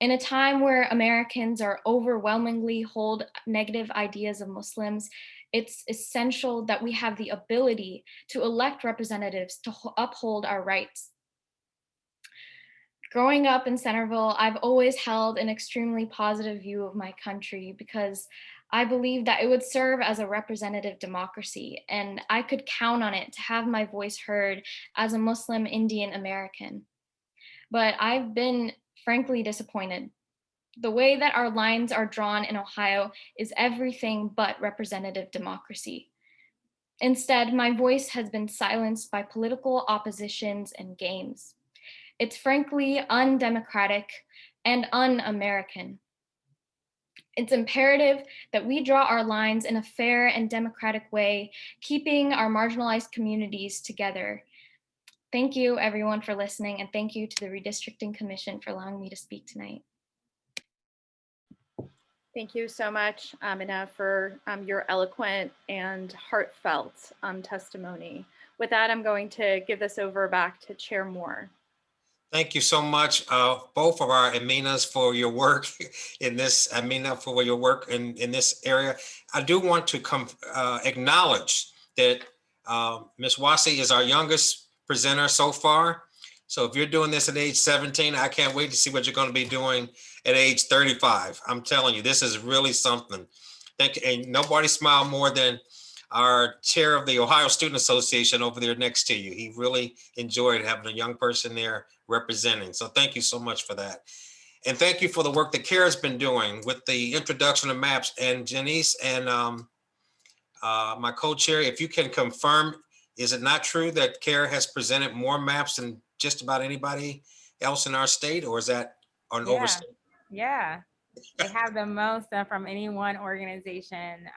S13: In a time where Americans are overwhelmingly hold negative ideas of Muslims, it's essential that we have the ability to elect representatives to uphold our rights. Growing up in Centerville, I've always held an extremely positive view of my country because I believe that it would serve as a representative democracy, and I could count on it to have my voice heard as a Muslim Indian American. But I've been frankly disappointed. The way that our lines are drawn in Ohio is everything but representative democracy. Instead, my voice has been silenced by political oppositions and games. It's frankly undemocratic and un-American. It's imperative that we draw our lines in a fair and democratic way, keeping our marginalized communities together. Thank you, everyone, for listening, and thank you to the Redistricting Commission for allowing me to speak tonight.
S11: Thank you so much, Amina, for your eloquent and heartfelt testimony. With that, I'm going to give this over back to Chair Moore.
S1: Thank you so much, both of our Aminas, for your work in this, Amina, for your work in this area. I do want to acknowledge that Ms. Wasi is our youngest presenter so far. So if you're doing this at age 17, I can't wait to see what you're going to be doing at age 35. I'm telling you, this is really something. Thank you. And nobody smiled more than our chair of the Ohio Student Association over there next to you. He really enjoyed having a young person there representing. So thank you so much for that. And thank you for the work that CARE has been doing with the introduction of maps. And Janice and my co-chair, if you can confirm, is it not true that CARE has presented more maps than just about anybody else in our state, or is that an overstatement?
S5: Yeah, they have the most from any one organization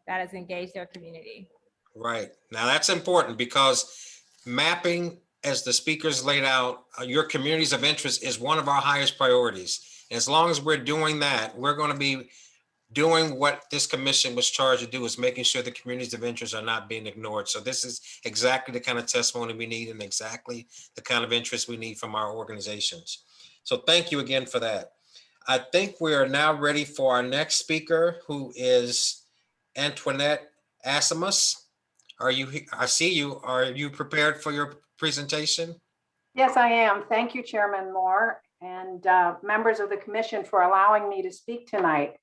S5: that has engaged their community.
S1: Right. Now that's important because mapping, as the speakers laid out, your communities of interest is one of our highest priorities. And as long as we're doing that, we're going to be doing what this commission was charged to do, is making sure the communities of interest are not being ignored. So this is exactly the kind of testimony we need and exactly the kind of interest we need from our organizations. So thank you again for that. I think we are now ready for our next speaker, who is Antoinette Asimus. Are you, I see you, are you prepared for your presentation?
S14: Yes, I am. Thank you, Chairman Moore, and members of the commission for allowing me to speak tonight.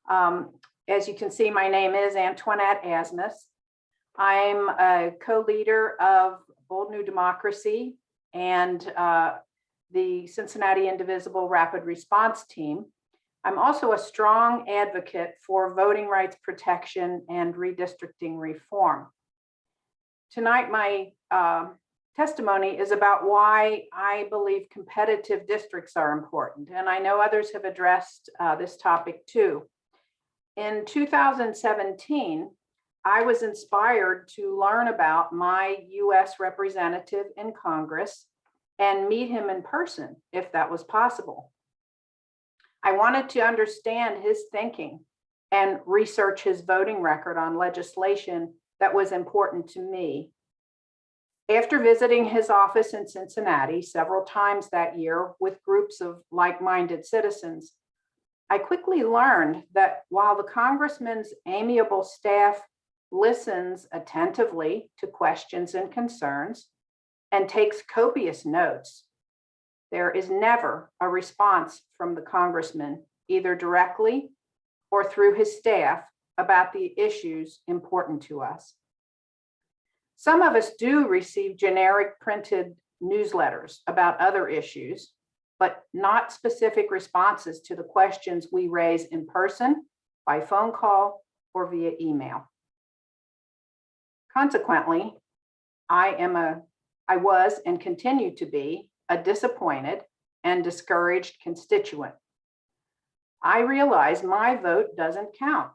S14: As you can see, my name is Antoinette Asimus. I'm a co-leader of Bold New Democracy and the Cincinnati Indivisible Rapid Response Team. I'm also a strong advocate for voting rights protection and redistricting reform. Tonight, my testimony is about why I believe competitive districts are important, and I know others have addressed this topic too. In 2017, I was inspired to learn about my US representative in Congress and meet him in person, if that was possible. I wanted to understand his thinking and research his voting record on legislation that was important to me. After visiting his office in Cincinnati several times that year with groups of like-minded citizens, I quickly learned that while the congressman's amiable staff listens attentively to questions and concerns and takes copious notes, there is never a response from the congressman, either directly or through his staff, about the issues important to us. Some of us do receive generic printed newsletters about other issues, but not specific responses to the questions we raise in person, by phone call, or via email. Consequently, I was and continue to be a disappointed and discouraged constituent. I realize my vote doesn't count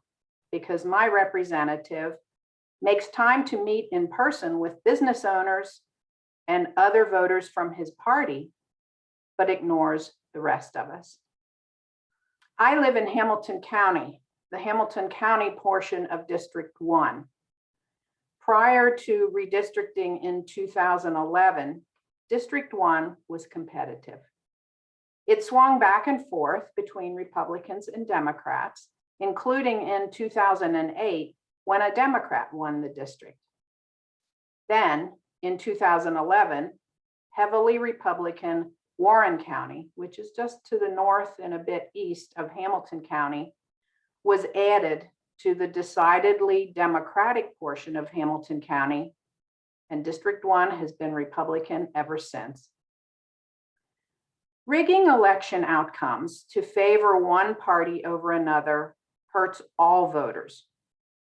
S14: because my representative makes time to meet in person with business owners and other voters from his party, but ignores the rest of us. I live in Hamilton County, the Hamilton County portion of District 1. Prior to redistricting in 2011, District 1 was competitive. It swung back and forth between Republicans and Democrats, including in 2008 when a Democrat won the district. Then in 2011, heavily Republican Warren County, which is just to the north and a bit east of Hamilton County, was added to the decidedly Democratic portion of Hamilton County, and District 1 has been Republican ever since. Rigging election outcomes to favor one party over another hurts all voters,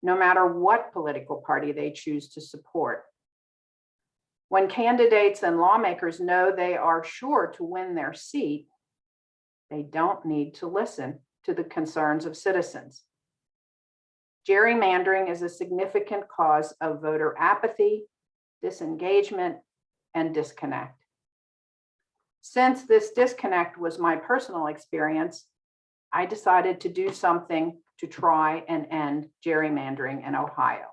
S14: no matter what political party they choose to support. When candidates and lawmakers know they are sure to win their seat, they don't need to listen to the concerns of citizens. Gerrymandering is a significant cause of voter apathy, disengagement, and disconnect. Since this disconnect was my personal experience, I decided to do something to try and end gerrymandering in Ohio.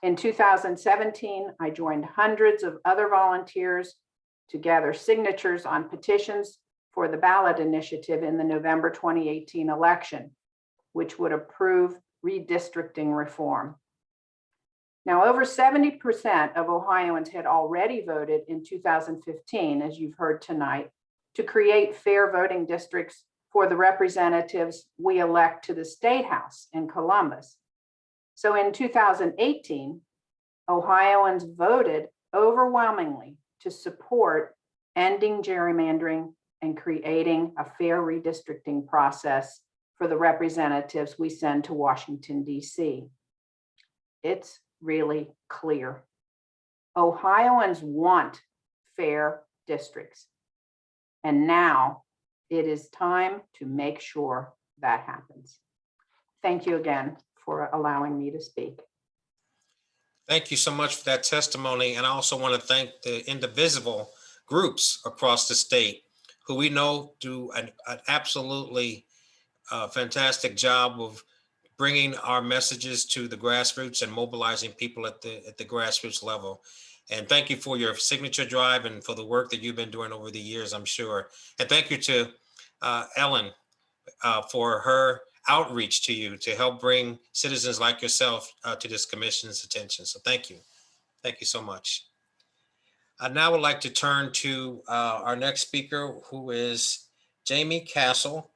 S14: In 2017, I joined hundreds of other volunteers to gather signatures on petitions for the ballot initiative in the November 2018 election, which would approve redistricting reform. Now, over 70% of Ohioans had already voted in 2015, as you've heard tonight, to create fair voting districts for the representatives we elect to the State House in Columbus. So in 2018, Ohioans voted overwhelmingly to support ending gerrymandering and creating a fair redistricting process for the representatives we send to Washington, D.C. It's really clear. Ohioans want fair districts. And now it is time to make sure that happens. Thank you again for allowing me to speak.
S1: Thank you so much for that testimony. And I also want to thank the indivisible groups across the state who we know do an absolutely fantastic job of bringing our messages to the grassroots and mobilizing people at the grassroots level. And thank you for your signature drive and for the work that you've been doing over the years, I'm sure. And thank you to Ellen for her outreach to you to help bring citizens like yourself to this commission's attention. So thank you. Thank you so much. I now would like to turn to our next speaker, who is Jamie Castle.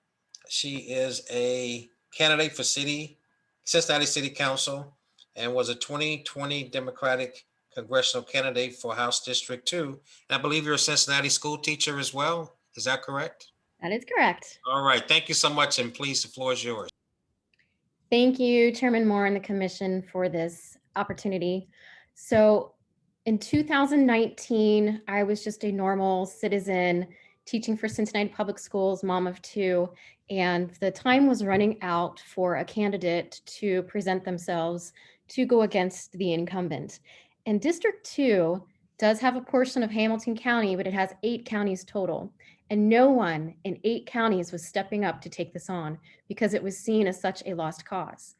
S1: She is a candidate for Cincinnati City Council and was a 2020 Democratic congressional candidate for House District 2. And I believe you're a Cincinnati school teacher as well. Is that correct?
S15: That is correct.
S1: All right. Thank you so much. And please, the floor is yours.
S15: Thank you, Chairman Moore and the Commission for this opportunity. So in 2019, I was just a normal citizen teaching for Cincinnati Public Schools, mom of two, and the time was running out for a candidate to present themselves to go against the incumbent. And District 2 does have a portion of Hamilton County, but it has 8 counties total. And no one in 8 counties was stepping up to take this on because it was seen as such a lost cause.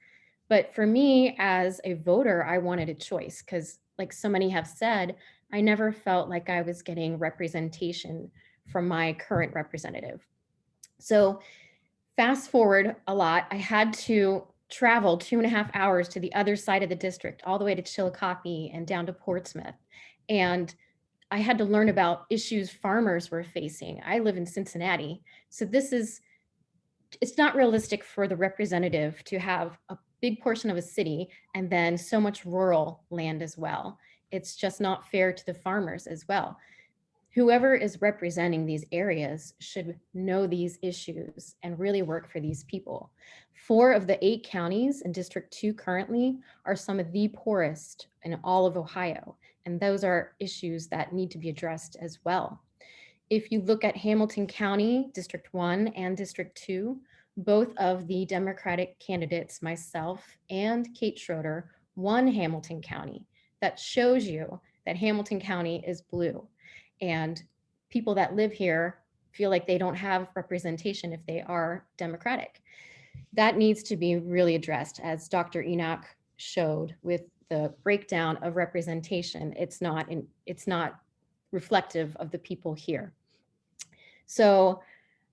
S15: But for me as a voter, I wanted a choice because, like so many have said, I never felt like I was getting representation from my current representative. So fast forward a lot, I had to travel 2.5 hours to the other side of the district, all the way to Chillicothe and down to Portsmouth. And I had to learn about issues farmers were facing. I live in Cincinnati, so it's not realistic for the representative to have a big portion of a city and then so much rural land as well. It's just not fair to the farmers as well. Whoever is representing these areas should know these issues and really work for these people. 4 of the 8 counties in District 2 currently are some of the poorest in all of Ohio. And those are issues that need to be addressed as well. If you look at Hamilton County, District 1 and District 2, both of the Democratic candidates, myself and Kate Schroeder, one Hamilton County that shows you that Hamilton County is blue. And people that live here feel like they don't have representation if they are Democratic. That needs to be really addressed, as Dr. Enoch showed with the breakdown of representation. It's not reflective of the people here. So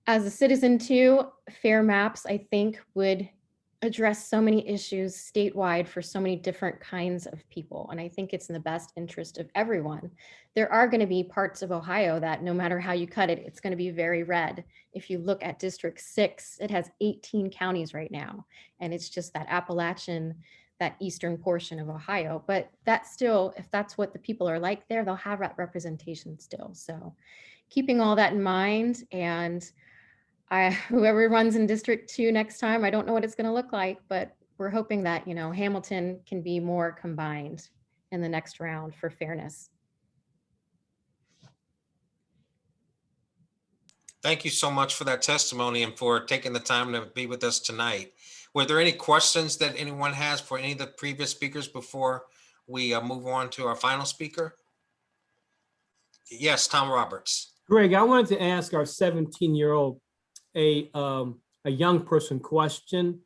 S15: as a citizen too, fair maps, I think, would address so many issues statewide for so many different kinds of people. And I think it's in the best interest of everyone. There are going to be parts of Ohio that no matter how you cut it, it's going to be very red. If you look at District 6, it has 18 counties right now. And it's just that Appalachian, that eastern portion of Ohio. But that's still, if that's what the people are like there, they'll have that representation still. So keeping all that in mind, and whoever runs in District 2 next time, I don't know what it's going to look like, but we're hoping that, Hamilton can be more combined in the next round for fairness.
S1: Thank you so much for that testimony and for taking the time to be with us tonight. Were there any questions that anyone has for any of the previous speakers before we move on to our final speaker? Yes, Tom Roberts.
S2: Greg, I wanted to ask our 17-year-old a young person question.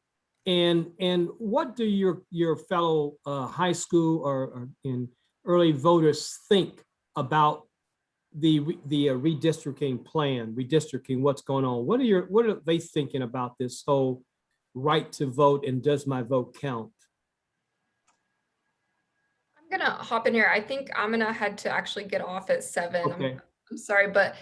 S2: And what do your fellow high school or in early voters think about the redistricting plan, what's going on? What are they thinking about this whole right to vote and does my vote count?
S12: I'm gonna hop in here. I think I'm gonna had to actually get off at 7.
S2: Okay.
S12: I'm sorry, but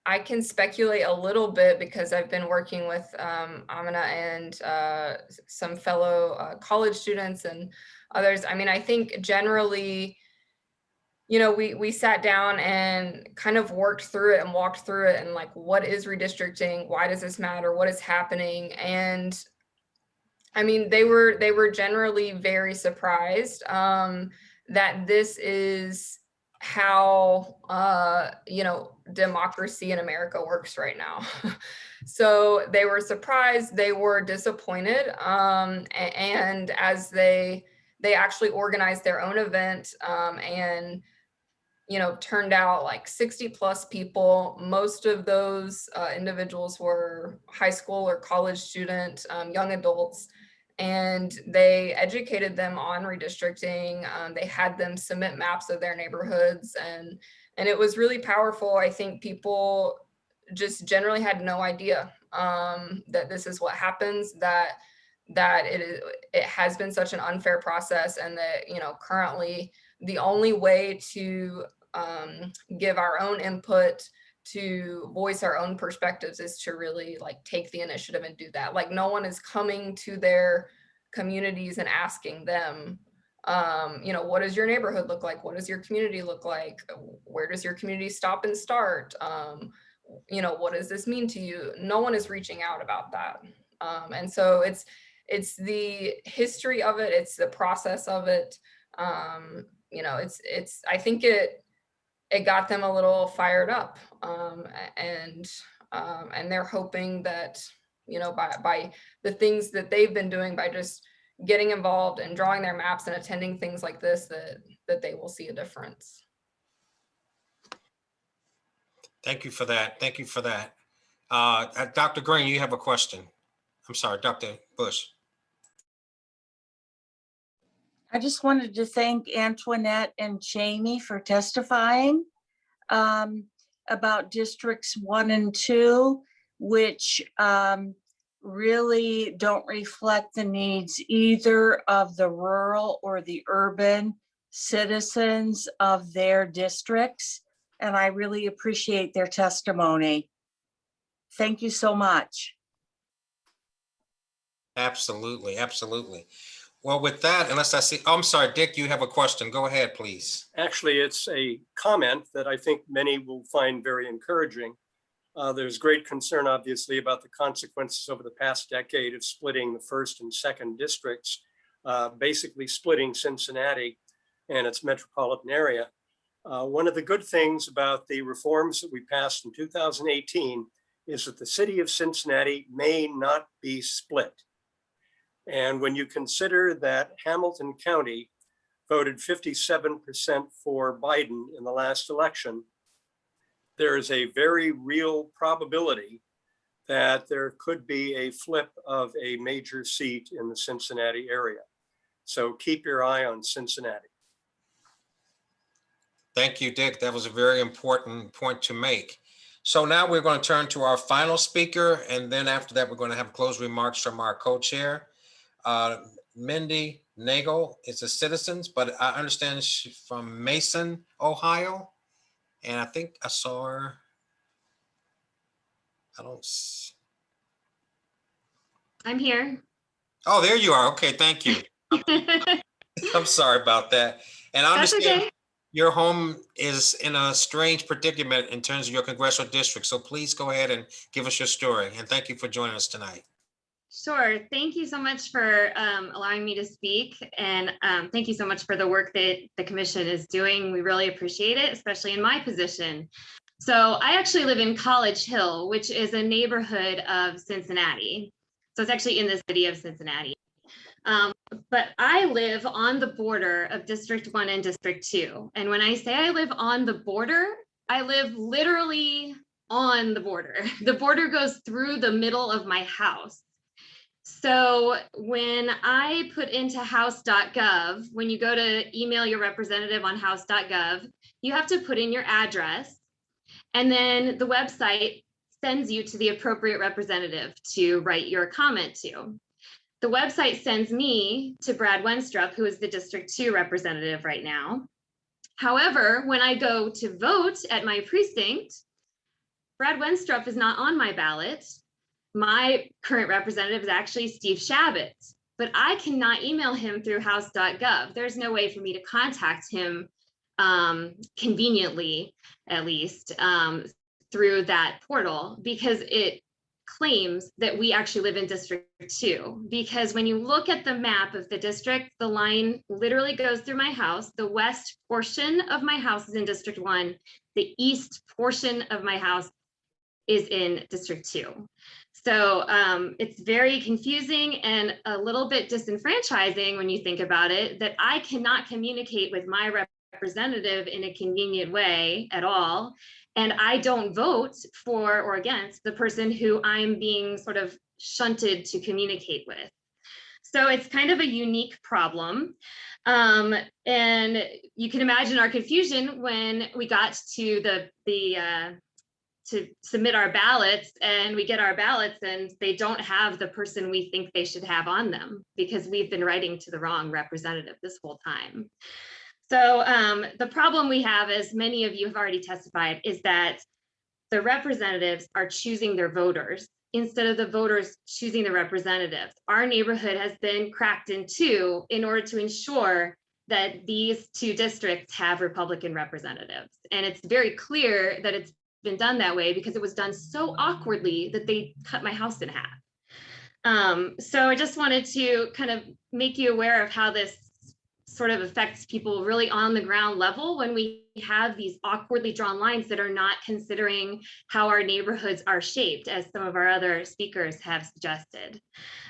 S12: I can speculate a little bit because I've been working with Amina and some fellow college students and others. I mean, I think generally, we sat down and kind of worked through it and walked through it and like, what is redistricting? Why does this matter? What is happening? And I mean, they were generally very surprised that this is how democracy in America works right now. So they were surprised, they were disappointed, and as they actually organized their own event and turned out like 60 plus people. Most of those individuals were high school or college student, young adults, and they educated them on redistricting. They had them submit maps of their neighborhoods, and it was really powerful. I think people just generally had no idea that this is what happens, that it has been such an unfair process, and that currently the only way to give our own input, to voice our own perspectives, is to really like take the initiative and do that. Like no one is coming to their communities and asking them, what does your neighborhood look like? What does your community look like? Where does your community stop and start? What does this mean to you? No one is reaching out about that. And so it's the history of it. It's the process of it. I think it got them a little fired up, and they're hoping that by the things that they've been doing, by just getting involved and drawing their maps and attending things like this, that they will see a difference.
S1: Thank you for that. Thank you for that. Dr. Green, you have a question. I'm sorry, Dr. Bush.
S16: I just wanted to thank Antoinette and Jamie for testifying about districts 1 and 2, which really don't reflect the needs either of the rural or the urban citizens of their districts. And I really appreciate their testimony. Thank you so much.
S1: Absolutely, absolutely. Well, with that, unless I see, oh, I'm sorry, Dick, you have a question. Go ahead, please.
S17: Actually, it's a comment that I think many will find very encouraging. There's great concern, obviously, about the consequences over the past decade of splitting the 1st and 2nd districts, basically splitting Cincinnati and its metropolitan area. One of the good things about the reforms that we passed in 2018 is that the city of Cincinnati may not be split. And when you consider that Hamilton County voted 57% for Biden in the last election, there is a very real probability that there could be a flip of a major seat in the Cincinnati area. So keep your eye on Cincinnati.
S1: Thank you, Dick. That was a very important point to make. So now we're going to turn to our final speaker, and then after that, we're going to have closed remarks from our co-chair. Mindy Nagel is a citizen, but I understand she's from Mason, Ohio. And I think I saw her.
S18: I'm here.
S1: Oh, there you are. Okay, thank you. I'm sorry about that. And I
S18: That's
S1: understand
S18: okay.
S1: your home is in a strange predicament in terms of your congressional district. So please go ahead and give us your story. And thank you for joining us tonight.
S18: Sure. Thank you so much for allowing me to speak. And thank you so much for the work that the commission is doing. We really appreciate it, especially in my position. So I actually live in College Hill, which is a neighborhood of Cincinnati. So it's actually in the city of Cincinnati. But I live on the border of District 1 and District 2. And when I say I live on the border, I live literally on the border. The border goes through the middle of my house. So when I put into house.gov, when you go to email your representative on house.gov, you have to put in your address, and then the website sends you to the appropriate representative to write your comment to. The website sends me to Brad Wenstrup, who is the District 2 representative right now. However, when I go to vote at my precinct, Brad Wenstrup is not on my ballot. My current representative is actually Steve Shabbat, but I cannot email him through house.gov. There's no way for me to contact him conveniently, at least, through that portal, because it claims that we actually live in District 2. Because when you look at the map of the district, the line literally goes through my house. The west portion of my house is in District 1. The east portion of my house is in District 2. So it's very confusing and a little bit disenfranchising when you think about it, that I cannot communicate with my representative in a convenient way at all. And I don't vote for or against the person who I'm being sort of shunted to communicate with. So it's kind of a unique problem. And you can imagine our confusion when we got to to submit our ballots, and we get our ballots and they don't have the person we think they should have on them, because we've been writing to the wrong representative this whole time. So the problem we have, as many of you have already testified, is that the representatives are choosing their voters instead of the voters choosing the representatives. Our neighborhood has been cracked in two in order to ensure that these two districts have Republican representatives. And it's very clear that it's been done that way because it was done so awkwardly that they cut my house in half. So I just wanted to kind of make you aware of how this sort of affects people really on the ground level when we have these awkwardly drawn lines that are not considering how our neighborhoods are shaped, as some of our other speakers have suggested.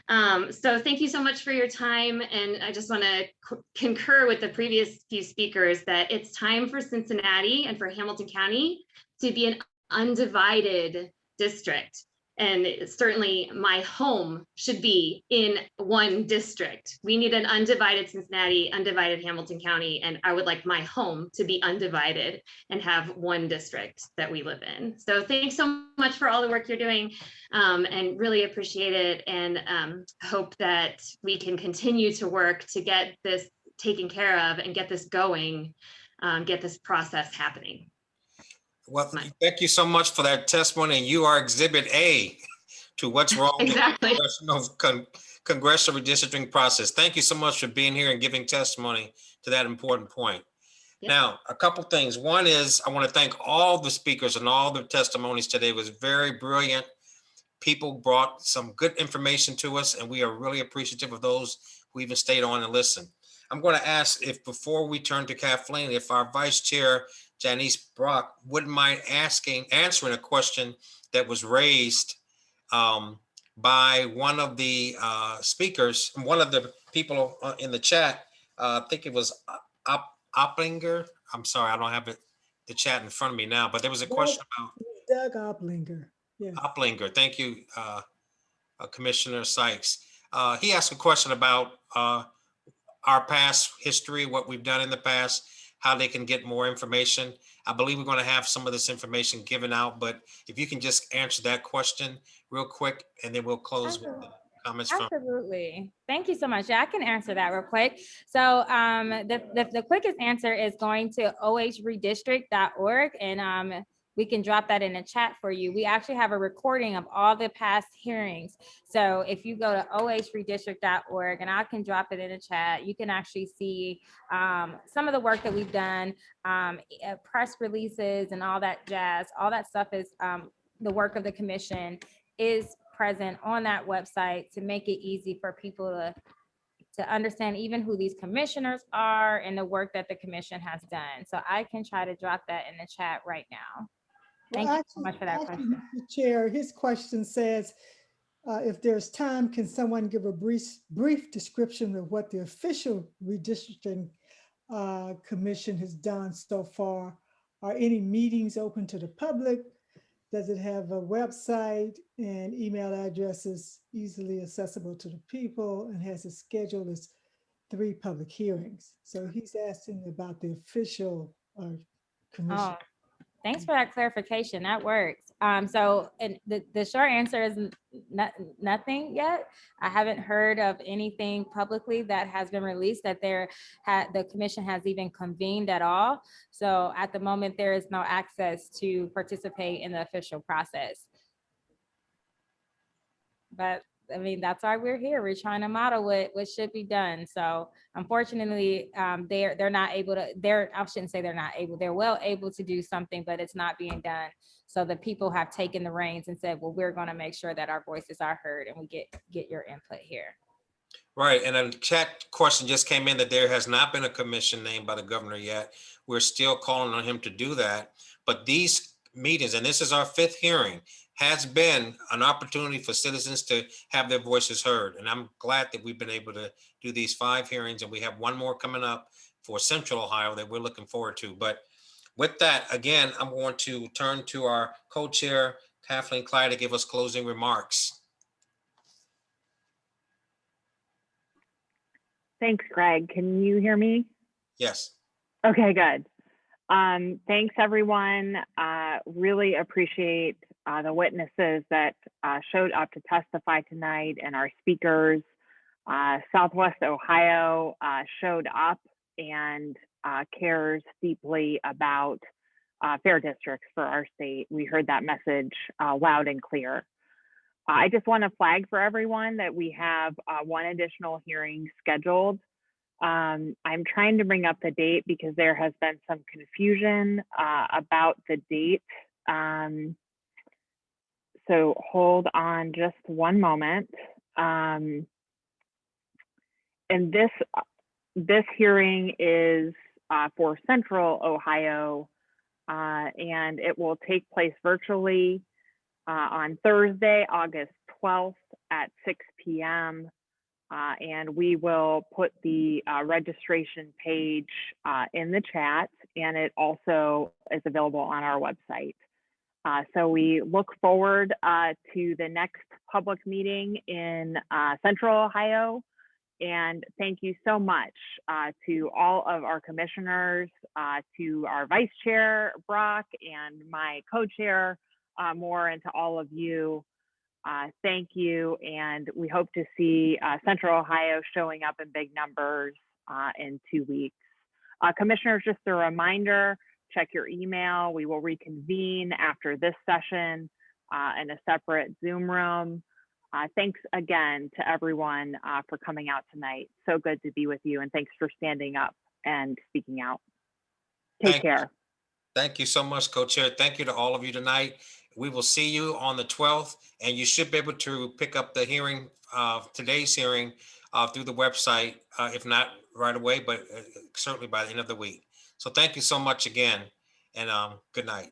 S18: So thank you so much for your time. And I just want to concur with the previous few speakers that it's time for Cincinnati and for Hamilton County to be an undivided district. And certainly my home should be in one district. We need an undivided Cincinnati, undivided Hamilton County, and I would like my home to be undivided and have one district that we live in. So thanks so much for all the work you're doing, and really appreciate it, and hope that we can continue to work to get this taken care of and get this going, get this process happening.
S1: Well, thank you so much for that testimony. And you are Exhibit A to what's wrong
S18: Exactly.
S1: with the congressional redistricting process. Thank you so much for being here and giving testimony to that important point. Yep. Now, a couple things. One is I want to thank all the speakers and all the testimonies today. It was very brilliant. People brought some good information to us, and we are really appreciative of those who even stayed on and listened. I'm going to ask if, before we turn to Kathleen, if our Vice Chair, Janice Brock, wouldn't mind answering a question that was raised by one of the speakers, one of the people in the chat. I think it was Opplinger. I'm sorry, I don't have the chat in front of me now, but there was a question about
S19: Doug Oplinger. Yes.
S1: Opplinger. Thank you, Commissioner Sykes. He asked a question about our past history, what we've done in the past, how they can get more information. I believe we're going to have some of this information given out, but if you can just answer that question real quick, and then we'll close with the comments from.
S5: Absolutely. Thank you so much. Yeah, I can answer that real quick. So the quickest answer is going to ohredistrict.org, and we can drop that in the chat for you. We actually have a recording of all the past hearings. So if you go to ohredistrict.org, and I can drop it in the chat, you can actually see some of the work that we've done, press releases and all that jazz. All that stuff is the work of the commission is present on that website to make it easy for people to understand even who these commissioners are and the work that the commission has done. So I can try to drop that in the chat right now. Thank you so much for that question.
S19: Mr. Chair, his question says, if there's time, can someone give a brief description of what the official redistricting commission has done so far? Are any meetings open to the public? Does it have a website and email addresses easily accessible to the people, and has it scheduled as 3 public hearings? So he's asking about the official commission.
S5: Oh, thanks for that clarification. That works. So and the short answer is nothing yet. I haven't heard of anything publicly that has been released that the commission has even convened at all. So at the moment, there is no access to participate in the official process. But I mean, that's why we're here. We're trying to model what should be done. So unfortunately, they're not able to, I shouldn't say they're not able, they're well able to do something, but it's not being done. So the people have taken the reins and said, well, we're going to make sure that our voices are heard and we get your input here.
S1: Right, and a chat question just came in that there has not been a commission named by the governor yet. We're still calling on him to do that. But these meetings, and this is our 5th hearing, has been an opportunity for citizens to have their voices heard. And I'm glad that we've been able to do these 5 hearings, and we have one more coming up for Central Ohio that we're looking forward to. But with that, again, I'm going to turn to our co-chair, Kathleen Clyde, to give us closing remarks.
S3: Thanks, Greg. Can you hear me?
S1: Yes.
S3: Okay, good. Thanks, everyone. Really appreciate the witnesses that showed up to testify tonight and our speakers. Southwest Ohio showed up and cares deeply about fair districts for our state. We heard that message loud and clear. I just want to flag for everyone that we have one additional hearing scheduled. I'm trying to bring up the date because there has been some confusion about the date. So hold on just one moment. And this hearing is for Central Ohio, and it will take place virtually on Thursday, August 12th at 6 p.m. And we will put the registration page in the chat, and it also is available on our website. So we look forward to the next public meeting in Central Ohio. And thank you so much to all of our commissioners, to our Vice Chair, Brock, and my co-chair, Moore, and to all of you. Thank you, and we hope to see Central Ohio showing up in big numbers in 2 weeks. Commissioners, just a reminder, check your email. We will reconvene after this session in a separate Zoom room. Thanks again to everyone for coming out tonight. So good to be with you, and thanks for standing up and speaking out. Take care.
S1: Thank you so much, Co-Chair. Thank you to all of you tonight. We will see you on the 12th, and you should be able to pick up the hearing, today's hearing, through the website, if not right away, but certainly by the end of the week. So thank you so much again, and good night.